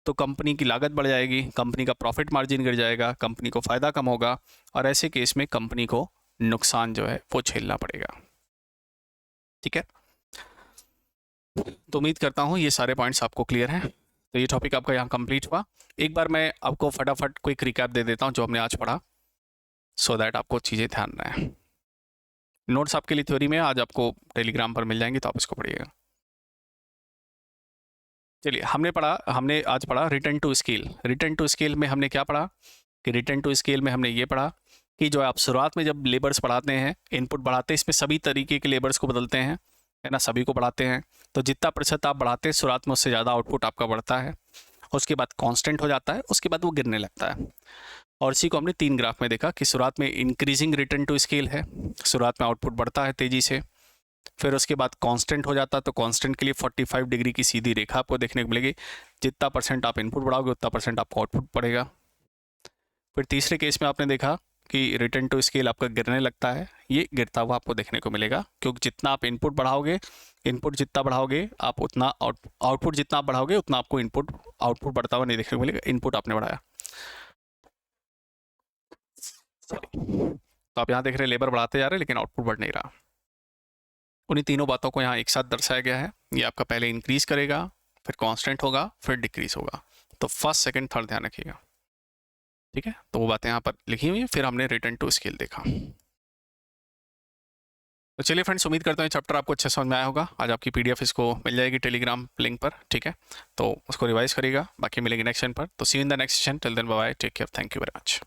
तो कंपनी की लागत बढ़ जाएगी, कंपनी का प्रॉफिट मार्जिन गिर जाएगा, कंपनी को फ़ायदा कम होगा, और ऐसे केस में कंपनी को नुकसान जो है वो झेलना पड़ेगा, ठीक है। तो उम्मीद करता हूँ ये सारे पॉइंट्स आपको क्लियर हैं। तो ये टॉपिक आपका यहाँ कंप्लीट हुआ। एक बार मैं आपको फटाफट क्विक रिकैप दे देता हूँ जो हमने आज पढ़ा, सो दैट आपको चीज़ें ध्यान रहे। नोट्स आपके लिए थ्योरी में आज आपको टेलीग्राम पर मिल जाएंगे, तो आप इसको पढ़िएगा। चलिए, हमने आज पढ़ा return to scale. Return to scale में हमने क्या पढ़ा, कि रिटर्न टू स्केल में हमने ये पढ़ा कि जो आप शुरुआत में जब लेबर्स बढ़ाते हैं, इनपुट बढ़ाते हैं, इसमें सभी तरीके के लेबर्स को बदलते हैं, है ना, सभी को बढ़ाते हैं। तो जितना प्रतिशत आप बढ़ाते हैं शुरुआत में, उससे ज़्यादा आउटपुट आपका बढ़ता है। उसके बाद कांस्टेंट हो जाता है, उसके बाद वो गिरने लगता है। और इसी को हमने 3 ग्राफ में देखा कि शुरुआत में इंक्रीजिंग रिटर्न टू स्केल है, शुरुआत में आउटपुट बढ़ता है तेज़ी से, फिर उसके बाद कांस्टेंट हो जाता है। तो कांस्टेंट के लिए 45 डिग्री की सीधी रेखा आपको देखने को मिलेगी, जितना % आप इनपुट बढ़ाओगे उतना % आपको आउटपुट बढ़ेगा। फिर तीसरे केस में आपने देखा कि रिटर्न टू स्केल आपका गिरने लगता है, ये गिरता हुआ आपको देखने को मिलेगा, क्योंकि जितना आप इनपुट बढ़ाओगे, इनपुट जितना बढ़ाओगे आप उतना आउटपुट जितना आप बढ़ाओगे उतना आपको आउटपुट बढ़ता हुआ नहीं देखने को मिलेगा, इनपुट आपने बढ़ाया। तो आप यहाँ देख रहे हैं लेबर बढ़ाते जा रहे हैं लेकिन आउटपुट बढ़ नहीं रहा। उन्हीं तीनों बातों को यहाँ एक साथ दर्शाया गया है। ये आपका पहले इंक्रीज करेगा, फिर कांस्टेंट होगा, फिर डिक्रीज होगा। तो फर्स्ट सेकंड थर्ड ध्यान रखिएगा, ठीक है। तो वो बातें यहाँ पर लिखी हुई हैं। फिर हमने रिटर्न टू स्केल देखा। तो चलिए फ्रेंड्स, उम्मीद करता हूँ चैप्टर आपको अच्छे समझ में आया होगा। आज आपकी PDF इसको मिल जाएगी टेलीग्राम लिंक पर, ठीक है। तो उसको रिवाइज करिएगा, बाकी मिलेंगे नेक्स्ट सेशन पर। तो see in the next session, till then bye bye, take care, thank you very much.